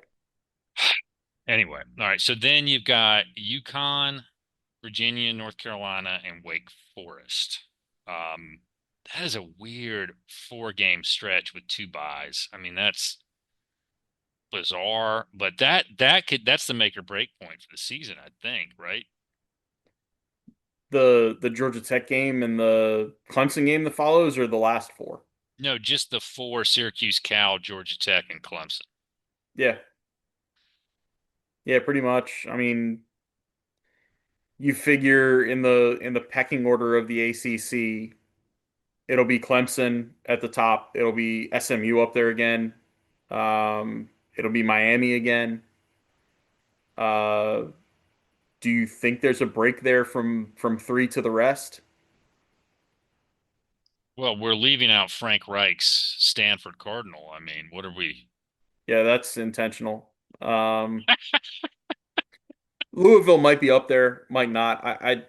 Anyway, all right. So then you've got UConn, Virginia, North Carolina, and Wake Forest. Um, that is a weird 4 game stretch with 2 buys. I mean, that's bizarre, but that's the make or break point for the season, I think, right? The Georgia Tech game and the Clemson game that follows are the last four. No, just the four: Syracuse, Cal, Georgia Tech, and Clemson. Yeah, yeah, pretty much. I mean, you figure in the pecking order of the ACC, it'll be Clemson at the top. It'll be SMU up there again. It'll be Miami again. Uh, do you think there's a break there from three to the rest? Well, we're leaving out Frank Reich's Stanford Cardinal. I mean, what are we? Yeah, that's intentional. Um, Louisville might be up there, might not. I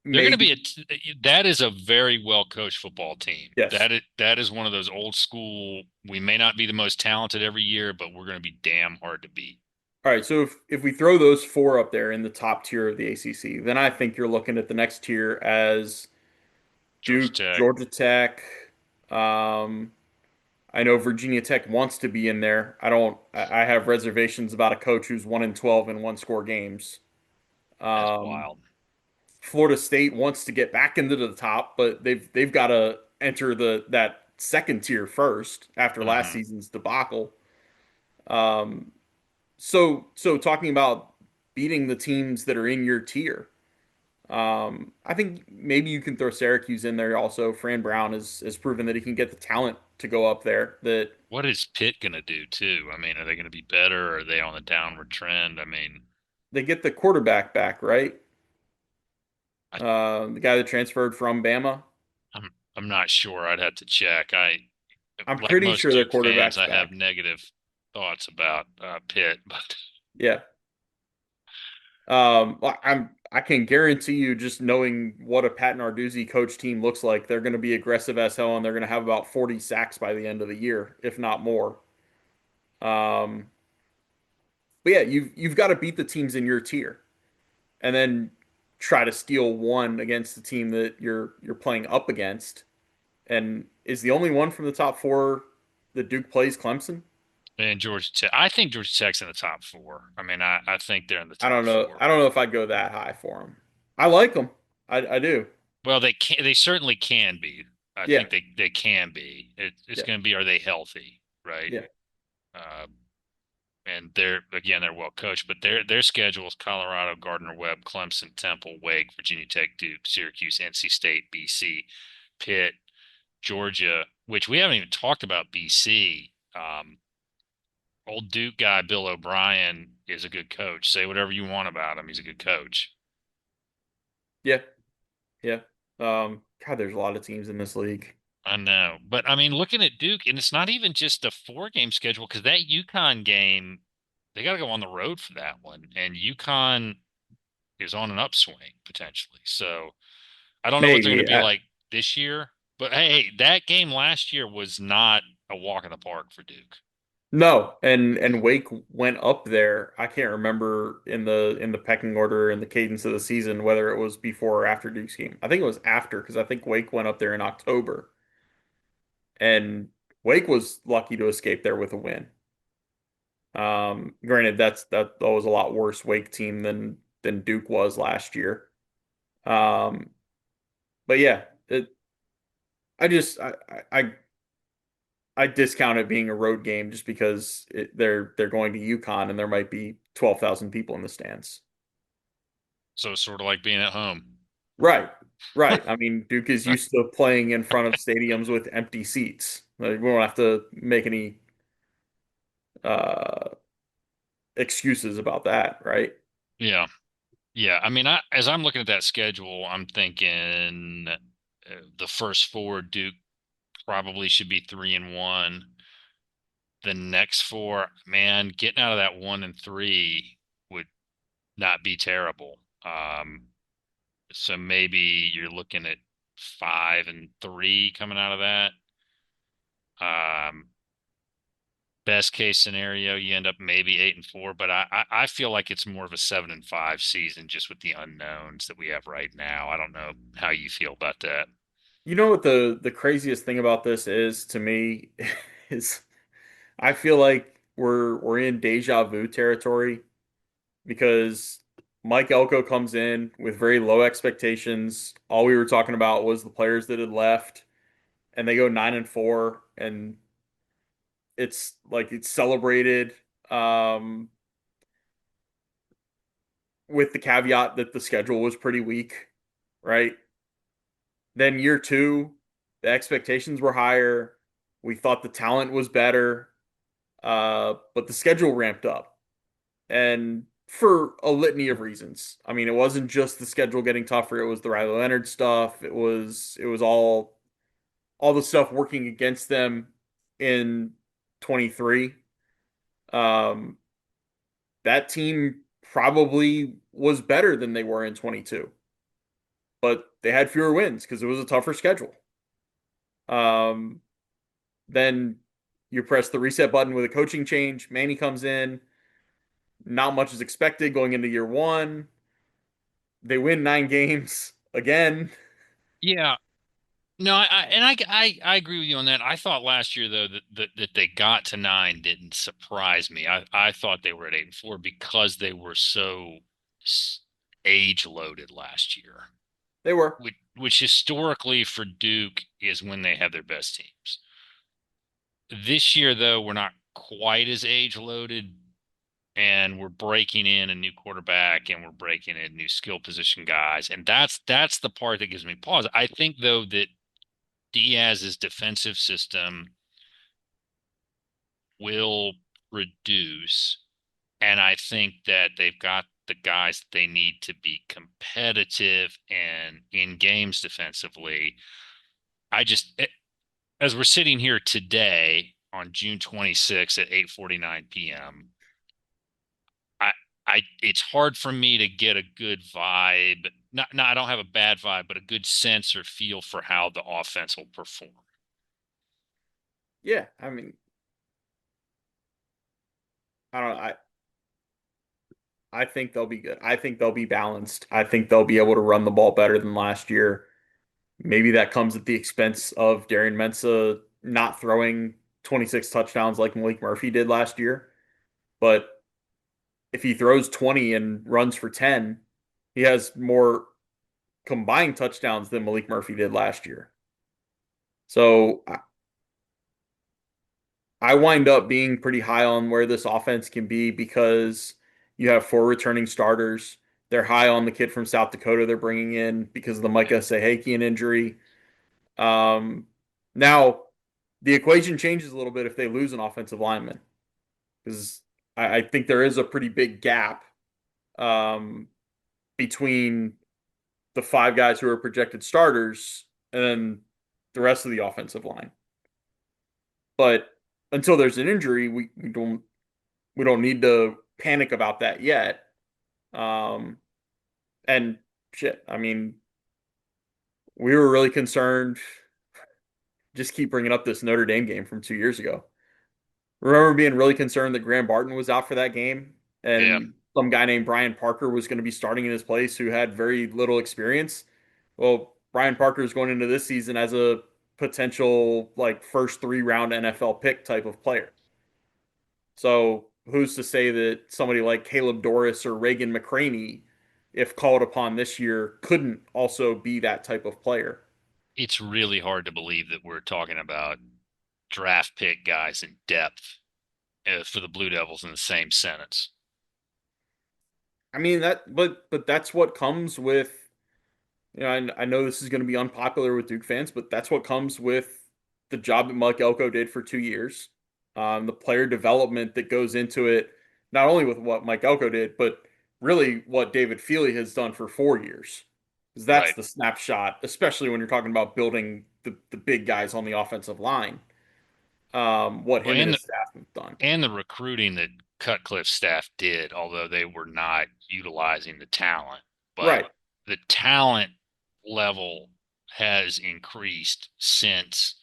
They're going to be maybe that is a very well coached football team. yes. That is one of those old school. We may not be the most talented every year, but we're going to be damn hard to beat. All right, so if we throw those four up there in the top tier of the ACC, then I think you're looking at the next tier as Georgia Duke, Tech, Georgia Tech. Um, I know Virginia Tech wants to be in there. I have reservations about a coach who's 1-12 in one score games. that's Um, wild. Florida State wants to get back into the top, but they've got to enter the that second tier first after last Hmm. season's debacle. Um, so talking about beating the teams that are in your tier, I think maybe you can throw Syracuse in there also. Fran Brown has proven that he can get the talent to go up there. That What is Pitt going to do too? I mean, are they going to be better? Or are they on the downward trend? I mean, they get the quarterback back, right? I, The guy that transferred from Bama. I'm not sure. I'd have to check. I'm Like pretty most sure their Duke fans, quarterback's I have back. negative thoughts about Pitt, but Yeah. I can guarantee you, just knowing what a Pat Narduzzi coach team looks like, they're going to be aggressive as hell, and they're going to have about 40 sacks by the end of the year, if not more. Um, but yeah, you've got to beat the teams in your tier, and then try to steal one against the team that you're playing up against. And is the only one from the top four that Duke plays Clemson? and Georgia Tech. I think Georgia Tech's in the top four. I mean, I think they're in the I top don't know. four. I don't know if I'd go that high for them. I like them. I do. Well, they can. They certainly can be. I Yeah. think they can be. It's Yeah. going to be, are they healthy, right? Yeah. Uh, and they're well coached, but their schedule is Colorado, Gardner Webb, Clemson, Temple, Wake, Virginia Tech, Duke, Syracuse, NC State, BC, Pitt, Georgia, which we haven't even talked about BC. Old Duke guy Bill O'Brien is a good coach. Say whatever you want about him. He's a good coach. Yeah. Yeah. God, there's a lot of teams in this league. I know. But I mean, looking at Duke, and it's not even just the 4 game schedule because that UConn game, they got to go on the road for that one. And UConn is on an upswing potentially. So I don't know what they're going to Maybe. be like this year. But hey, that game last year was not a walk in the park for Duke. No, and Wake went up there. I can't remember in the pecking order and the cadence of the season whether it was before or after Duke's game. I think it was after because I think Wake went up there in October, and Wake was lucky to escape there with a win. Granted, that was a lot worse Wake team than Duke was last year. Um, but yeah, I just I discount it being a road game just because they're going to UConn and there might be 12,000 people in the stands. So it's sort of like being at home. Right, right. I mean, Duke is used to playing in front of stadiums with empty seats. Like, we don't have to make any uh, excuses about that, right? Yeah. Yeah. I mean, as I'm looking at that schedule, I'm thinking the first four Duke probably should be 3-1. The next four, man, getting out of that 1-3 would not be terrible. So maybe you're looking at 5-3 coming out of that. Um, Best case scenario, you end up maybe 8-4, but I feel like it's more of a 7-5 season just with the unknowns that we have right now. I don't know how you feel about that. You know what the craziest thing about this is to me is I feel like we're in deja vu territory because Mike Elko comes in with very low expectations. All we were talking about was the players that had left, and they go 9-4, and it's like it's celebrated um, with the caveat that the schedule was pretty weak, right? Then year two, the expectations were higher. We thought the talent was better, but the schedule ramped up, and for a litany of reasons. I mean, it wasn't just the schedule getting tougher; it was the Riley Leonard stuff. It was all the stuff working against them in 23. Um, that team probably was better than they were in 22, but they had fewer wins because it was a tougher schedule. Um, then you press the reset button with a coaching change. Manny comes in. Not much is expected going into year one. They win 9 games again. Yeah, no, I agree with you on that. I thought last year though that they got to 9 didn't surprise me. I thought they were at 8-4 because they were so age loaded last year, They were. which historically for Duke is when they have their best teams. This year though, we're not quite as age loaded, and we're breaking in a new quarterback and we're breaking in new skill position guys, and that's the part that gives me pause. I think though that Diaz's defensive system will reduce. And I think that they've got the guys that they need to be competitive and in games defensively. As we're sitting here today on June 26th at 8:49 p.m., I, it's hard for me to get a good vibe. I don't have a bad vibe, but a good sense or feel for how the offense will perform. Yeah, I mean, I don't know. I think they'll be good. I think they'll be balanced. I think they'll be able to run the ball better than last year. Maybe that comes at the expense of Darian Mensah not throwing 26 touchdowns like Malik Murphy did last year. But if he throws 20 and runs for 10, he has more combined touchdowns than Malik Murphy did last year. So I wind up being pretty high on where this offense can be because you have four returning starters. They're high on the kid from South Dakota they're bringing in because of the Micah Sahakian injury. Um, Now, the equation changes a little bit if they lose an offensive lineman because I think there is a pretty big gap um, between the five guys who are projected starters and then the rest of the offensive line. But until there's an injury, we don't need to panic about that yet. Um, and shit, I mean, we were really concerned just keep bringing up this Notre Dame game from 2 years ago. Remember being really concerned that Graham Barton was out for that game, Yeah, and some guy named Brian Parker was going to be starting in his place who had very little experience. Well, Brian Parker is going into this season as a potential like first 3 round NFL pick type of player. So who's to say that somebody like Caleb Doris or Reagan McCraney, if called upon this year, couldn't also be that type of player? it's really hard to believe that we're talking about draft pick guys in depth for the Blue Devils in the same sentence. I mean but that's what comes with. I know this is going to be unpopular with Duke fans, but that's what comes with the job that Mike Elko did for 2 years. The player development that goes into it, not only with what Mike Elko did, but really what David Feely has done for 4 years. Because that's Right. the snapshot, especially when you're talking about building the big guys on the offensive line. What Well, him and his staff have done. and the recruiting that Cutcliffe's staff did, although they were not utilizing the talent, but Right. the talent level has increased since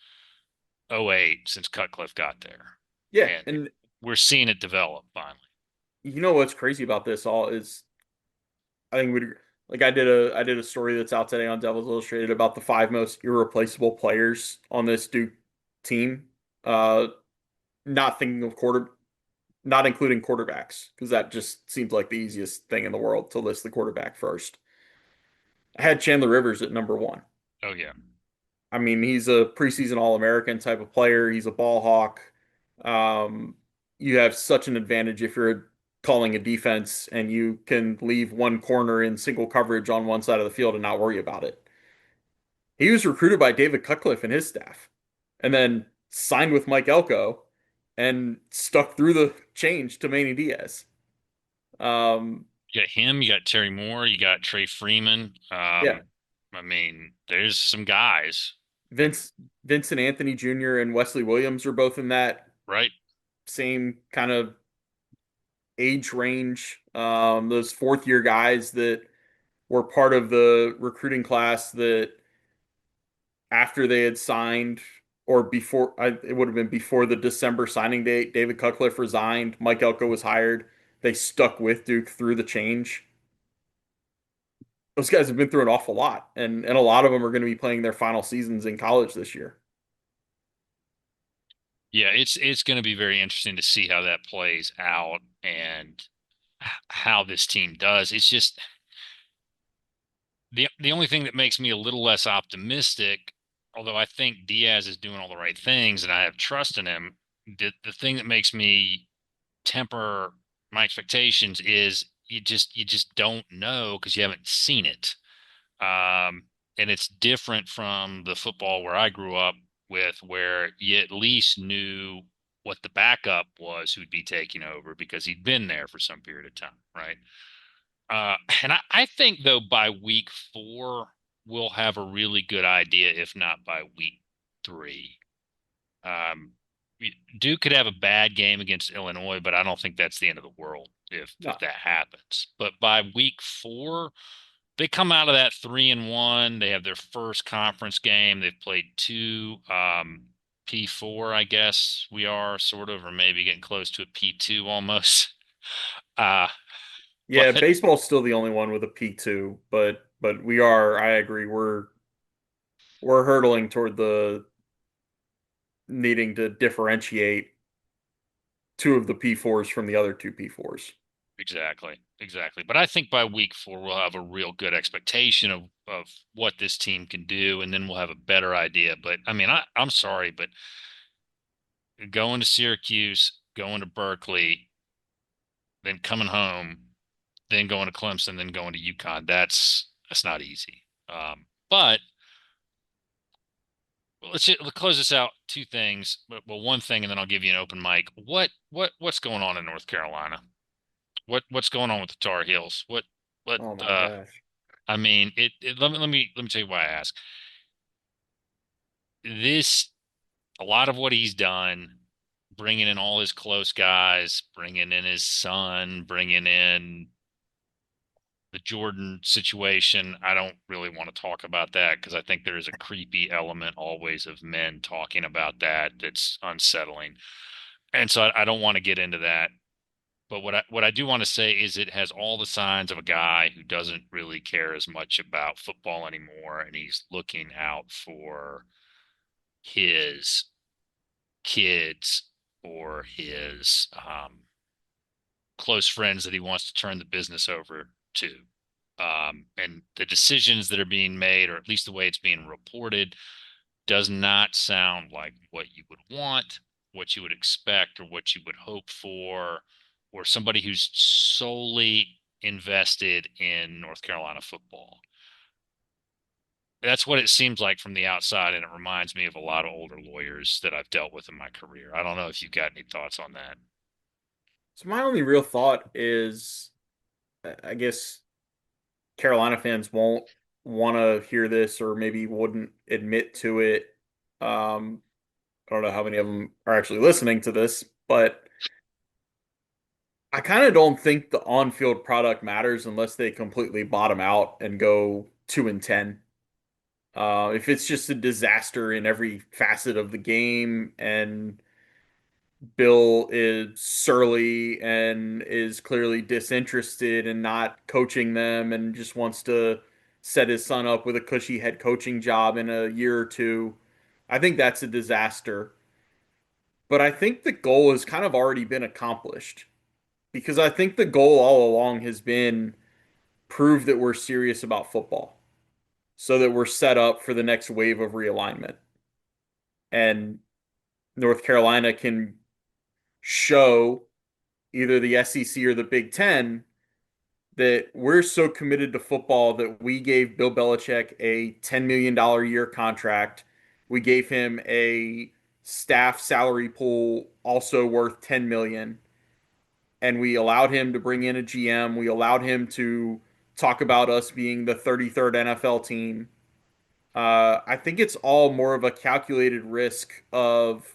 '08, since Cutcliffe got there. Yeah. And And we're seeing it develop finally. you know what's crazy about this all is I think we like I did a story that's out today on Devils Illustrated about the 5 most irreplaceable players on this Duke team. Uh, not thinking of not including quarterbacks because that just seems like the easiest thing in the world to list the quarterback first. I had Chandler Rivers at number one. Oh yeah. I mean, he's a preseason All-American type of player. He's a ball hawk. Um, you have such an advantage if you're calling a defense and you can leave one corner in single coverage on one side of the field and not worry about it. He was recruited by David Cutcliffe and his staff, and then signed with Mike Elko and stuck through the change to Manny Diaz. Um, You got him, you got Terry Moore, you got Trey Freeman. yeah, I mean, there's some guys, Vince Vincent Anthony Jr. and Wesley Williams are both in that right? same kind of age range. Those fourth year guys that were part of the recruiting class that after they had signed or before it would have been before the December signing date, David Cutcliffe resigned, Mike Elko was hired. They stuck with Duke through the change. Those guys have been through an awful lot, and a lot of them are going to be playing their final seasons in college this year. Yeah, it's going to be very interesting to see how that plays out and how this team does. It's just the only thing that makes me a little less optimistic, although I think Diaz is doing all the right things and I have trust in him, the thing that makes me temper my expectations is you just don't know because you haven't seen it. And it's different from the football where I grew up with, where you at least knew what the backup was who'd be taking over because he'd been there for some period of time, right? And I think though by week 4 we'll have a really good idea, if not by week 3. Um, Duke could have a bad game against Illinois, but I don't think that's the end of the world if No. that happens. But by week 4, they come out of that 3-1. They have their first conference game. They've played 2 P4, I guess we are sort of, or maybe getting close to a P2 almost. Uh, Yeah, but baseball's still the only one with a P2, but we are, I agree, we're hurtling toward the needing to differentiate two of the P4s from the other two P4s. exactly, exactly. But I think by week 4 we'll have a real good expectation of what this team can do, and then we'll have a better idea. But I mean, I'm sorry, but going to Syracuse, going to Berkeley, then coming home, then going to Clemson, then going to UConn. That's not easy. But let's close this out. 2 things, well, one thing, and then I'll give you an open mic. What's going on in North Carolina? What's going on with the Tar Heels? What Oh my gosh. I mean, let me tell you why I ask. This a lot of what he's done, bringing in all his close guys, bringing in his son, bringing in The Jordan situation, I don't really want to talk about that because I think there is a creepy element always of men talking about that that's unsettling. And so I don't want to get into that. But what I do want to say is it has all the signs of a guy who doesn't really care as much about football anymore, and he's looking out for his kids or his close friends that he wants to turn the business over to. And the decisions that are being made, or at least the way it's being reported, does not sound like what you would want, what you would expect, or what you would hope for, or somebody who's solely invested in North Carolina football. That's what it seems like from the outside, and it reminds me of a lot of older lawyers that I've dealt with in my career. I don't know if you've got any thoughts on that. So my only real thought is, I guess Carolina fans won't want to hear this or maybe wouldn't admit to it. Um, I don't know how many of them are actually listening to this, but I kind of don't think the on-field product matters unless they completely bottom out and go 2-10. If it's just a disaster in every facet of the game and Bill is surly and is clearly disinterested and not coaching them and just wants to set his son up with a cushy head coaching job in a year or two, I think that's a disaster. But I think the goal has kind of already been accomplished because I think the goal all along has been prove that we're serious about football so that we're set up for the next wave of realignment. And North Carolina can show either the SEC or the Big Ten that we're so committed to football that we gave Bill Belichick a $10 million a year contract. We gave him a staff salary pool also worth 10 million, and we allowed him to bring in a GM. We allowed him to talk about us being the 33rd NFL team. I think it's all more of a calculated risk of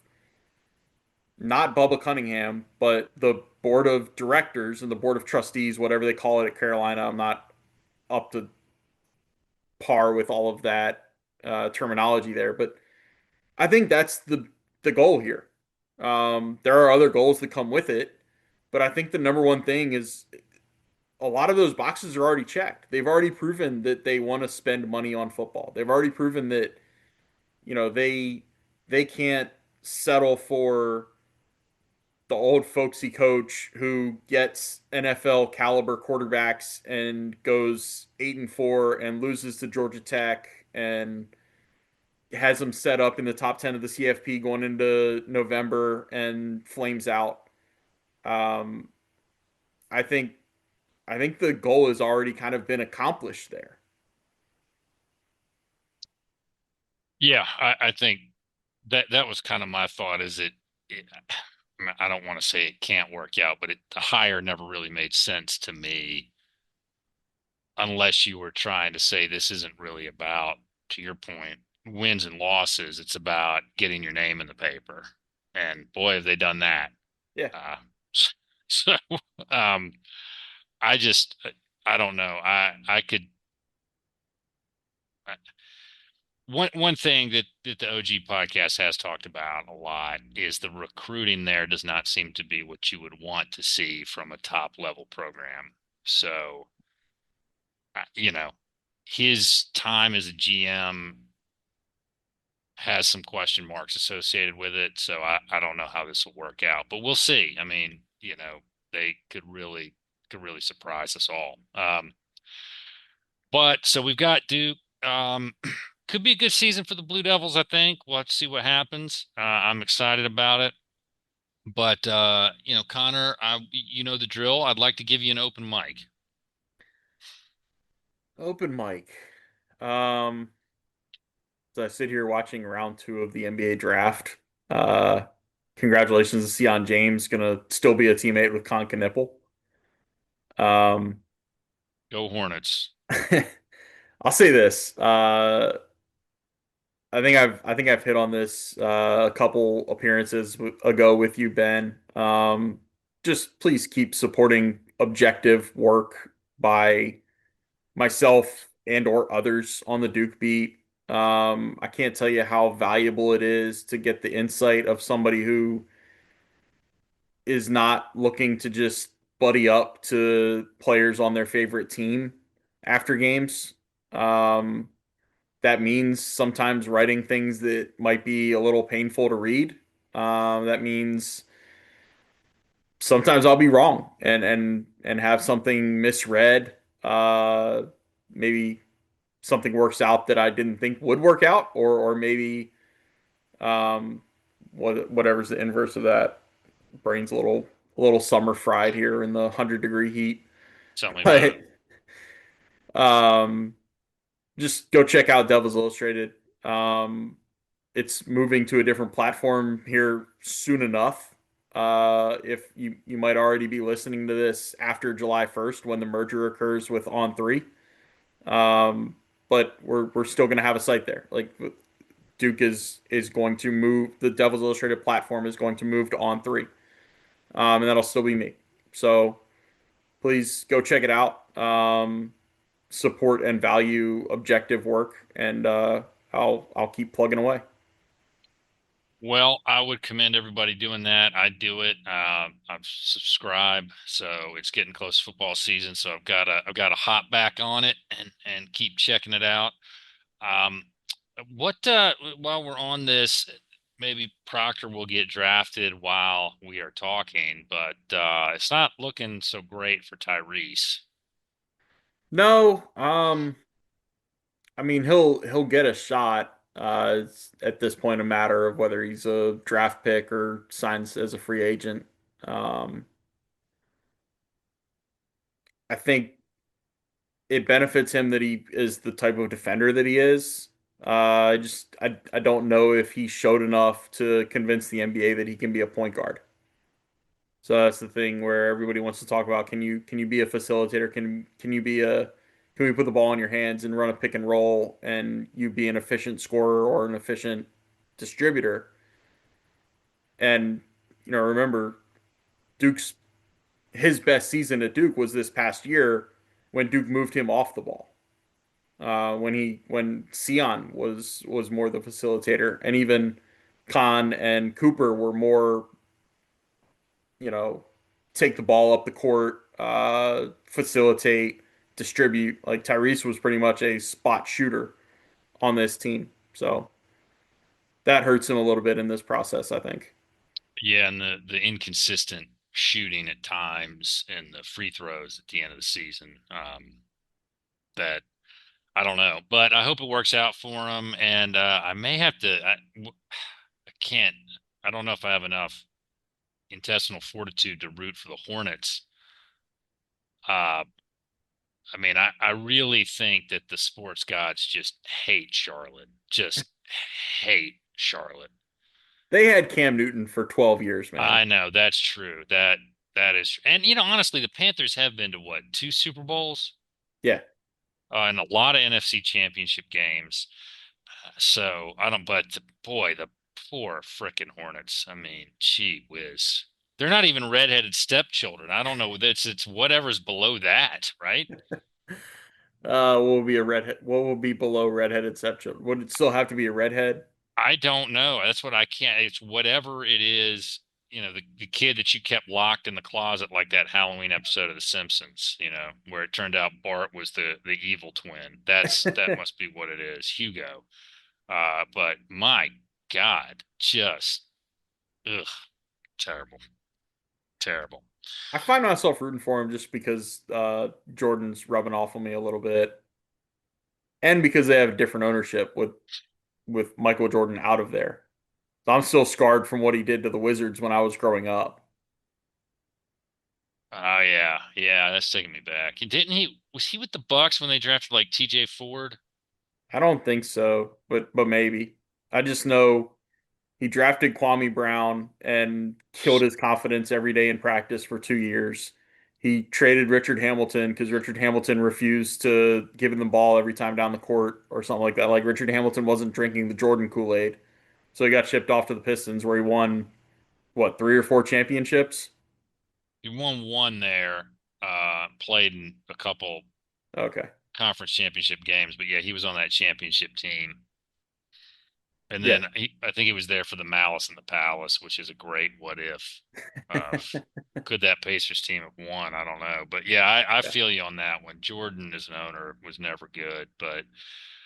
not Bubba Cunningham, but the board of directors and the board of trustees, whatever they call it at Carolina. I'm not up to par with all of that terminology there, but I think that's the goal here. There are other goals that come with it, but I think the number one thing is a lot of those boxes are already checked. They've already proven that they want to spend money on football. They've already proven that they can't settle for the old folksy coach who gets NFL caliber quarterbacks and goes 8-4 and loses to Georgia Tech and has them set up in the top 10 of the CFP going into November and flames out. Um, I think I think the goal has already kind of been accomplished there. Yeah, I think that was kind of my thought. Is it I don't want to say it can't work out, but the hire never really made sense to me unless you were trying to say this isn't really about, to your point, wins and losses. It's about getting your name in the paper. And boy, have they done that. Yeah. Uh, so um, I just, I don't know. I could, one thing that the OG podcast has talked about a lot is the recruiting there does not seem to be what you would want to see from a top level program. So, his time as a GM has some question marks associated with it. So I don't know how this will work out, but we'll see. I mean, they could really surprise us all. But so we've got Duke. Could be a good season for the Blue Devils, I think. We'll have to see what happens. I'm excited about it. But Connor, you know the drill. I'd like to give you an open mic. Open mic. Um, so I sit here watching round two of the NBA draft. Uh, Congratulations to Sion James, gonna still be a teammate with Con Knipple. Um, Go Hornets. I'll say this. I think I've hit on this a couple appearances ago with you, Ben. Just please keep supporting objective work by myself and or others on the Duke beat. I can't tell you how valuable it is to get the insight of somebody who is not looking to just buddy up to players on their favorite team after games. Um, that means sometimes writing things that might be a little painful to read. That means sometimes I'll be wrong and have something misread. Uh, maybe something works out that I didn't think would work out, or maybe um, whatever's the inverse of that. Brain's a little summer fried here in the 100-degree heat. Tell me about it. But um, just go check out Devils Illustrated. It's moving to a different platform here soon enough. If you might already be listening to this after July 1st when the merger occurs with On3. Um, but we're still going to have a site there. Like Duke is going to move. The Devils Illustrated platform is going to move to On3, and that'll still be me. So please go check it out. Support and value objective work, and I'll keep plugging away. Well, I would commend everybody doing that. I do it. I've subscribed, so it's getting close to football season, so I've got to hop back on it and keep checking it out. Um, what while we're on this, maybe Proctor will get drafted while we are talking, but it's not looking so great for Tyrese. No, I mean he'll get a shot. It's at this point a matter of whether he's a draft pick or signs as a free agent. Um, I think it benefits him that he is the type of defender that he is. I don't know if he showed enough to convince the NBA that he can be a point guard. So that's the thing where everybody wants to talk about can you be a facilitator? Can you be a can we put the ball in your hands and run a pick and roll and you be an efficient scorer or an efficient distributor? And remember Duke's his best season at Duke was this past year when Duke moved him off the ball. When Sion was more the facilitator, and even Khan and Cooper were more, you know, take the ball up the court, facilitate, distribute. Like Tyrese was pretty much a spot shooter on this team, so that hurts him a little bit in this process, I think. Yeah, and the inconsistent shooting at times and the free throws at the end of the season. That I don't know, but I hope it works out for him. And I may have to. I can't. I don't know if I have enough intestinal fortitude to root for the Hornets. Uh, I mean, I really think that the sports gods just hate Charlotte. Just hate Charlotte. They had Cam Newton for 12 years, man. I know that's true. That is, and honestly, the Panthers have been to what, two Super Bowls, Yeah. and a lot of NFC Championship games. So I don't. But boy, the poor frickin' Hornets. I mean, gee whiz, they're not even redheaded stepchildren. I don't know. It's whatever's below that, right? What will be a redhead? What will be below redheaded stepchild? Would it still have to be a redhead? I don't know. That's what I can't. It's whatever it is. The kid that you kept locked in the closet like that Halloween episode of The Simpsons, where it turned out Bart was the evil twin. That must be what it is, Hugo. But my God, just ugh, terrible, terrible. I find myself rooting for him just because Jordan's rubbing off on me a little bit, and because they have different ownership with Michael Jordan out of there. So I'm still scarred from what he did to the Wizards when I was growing up. Oh yeah, yeah, that's taking me back. And didn't he? Was he with the Bucks when they drafted like T.J. Ford? I don't think so, but maybe. I just know he drafted Kwame Brown and killed his confidence every day in practice for 2 years. He traded Richard Hamilton because Richard Hamilton refused to give him the ball every time down the court or something like that. Like Richard Hamilton wasn't drinking the Jordan Kool-Aid. So he got shipped off to the Pistons where he won, what, three or four championships? He won one there. Played in a couple Okay. conference championship games, but yeah, he was on that championship team. And Yeah. then I think he was there for the Malice and the Palace, which is a great what if. Uh, could that Pacers team have won? I don't know. But yeah, I Yeah. feel you on that one. Jordan as an owner was never good, but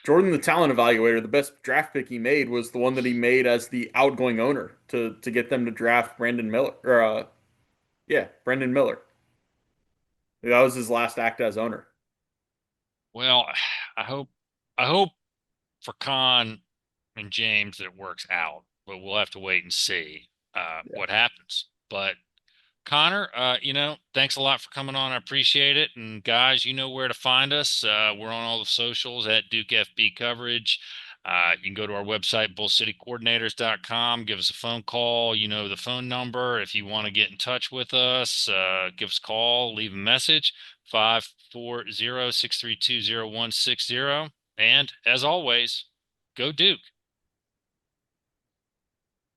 Jordan, the talent evaluator, the best draft pick he made was the one that he made as the outgoing owner to get them to draft Brandon Miller or yeah, Brandon Miller. That was his last act as owner. well, I hope I hope for Con and James that it works out, but we'll have to wait and see Yeah. what happens. But Connor, thanks a lot for coming on. I appreciate it. And guys, you know where to find us. We're on all the socials at Duke FB coverage. You can go to our website, bullcitycoordinators.com. Give us a phone call. You know the phone number. If you want to get in touch with us, give us a call, leave a message, 540-632-0160. And as always, go Duke.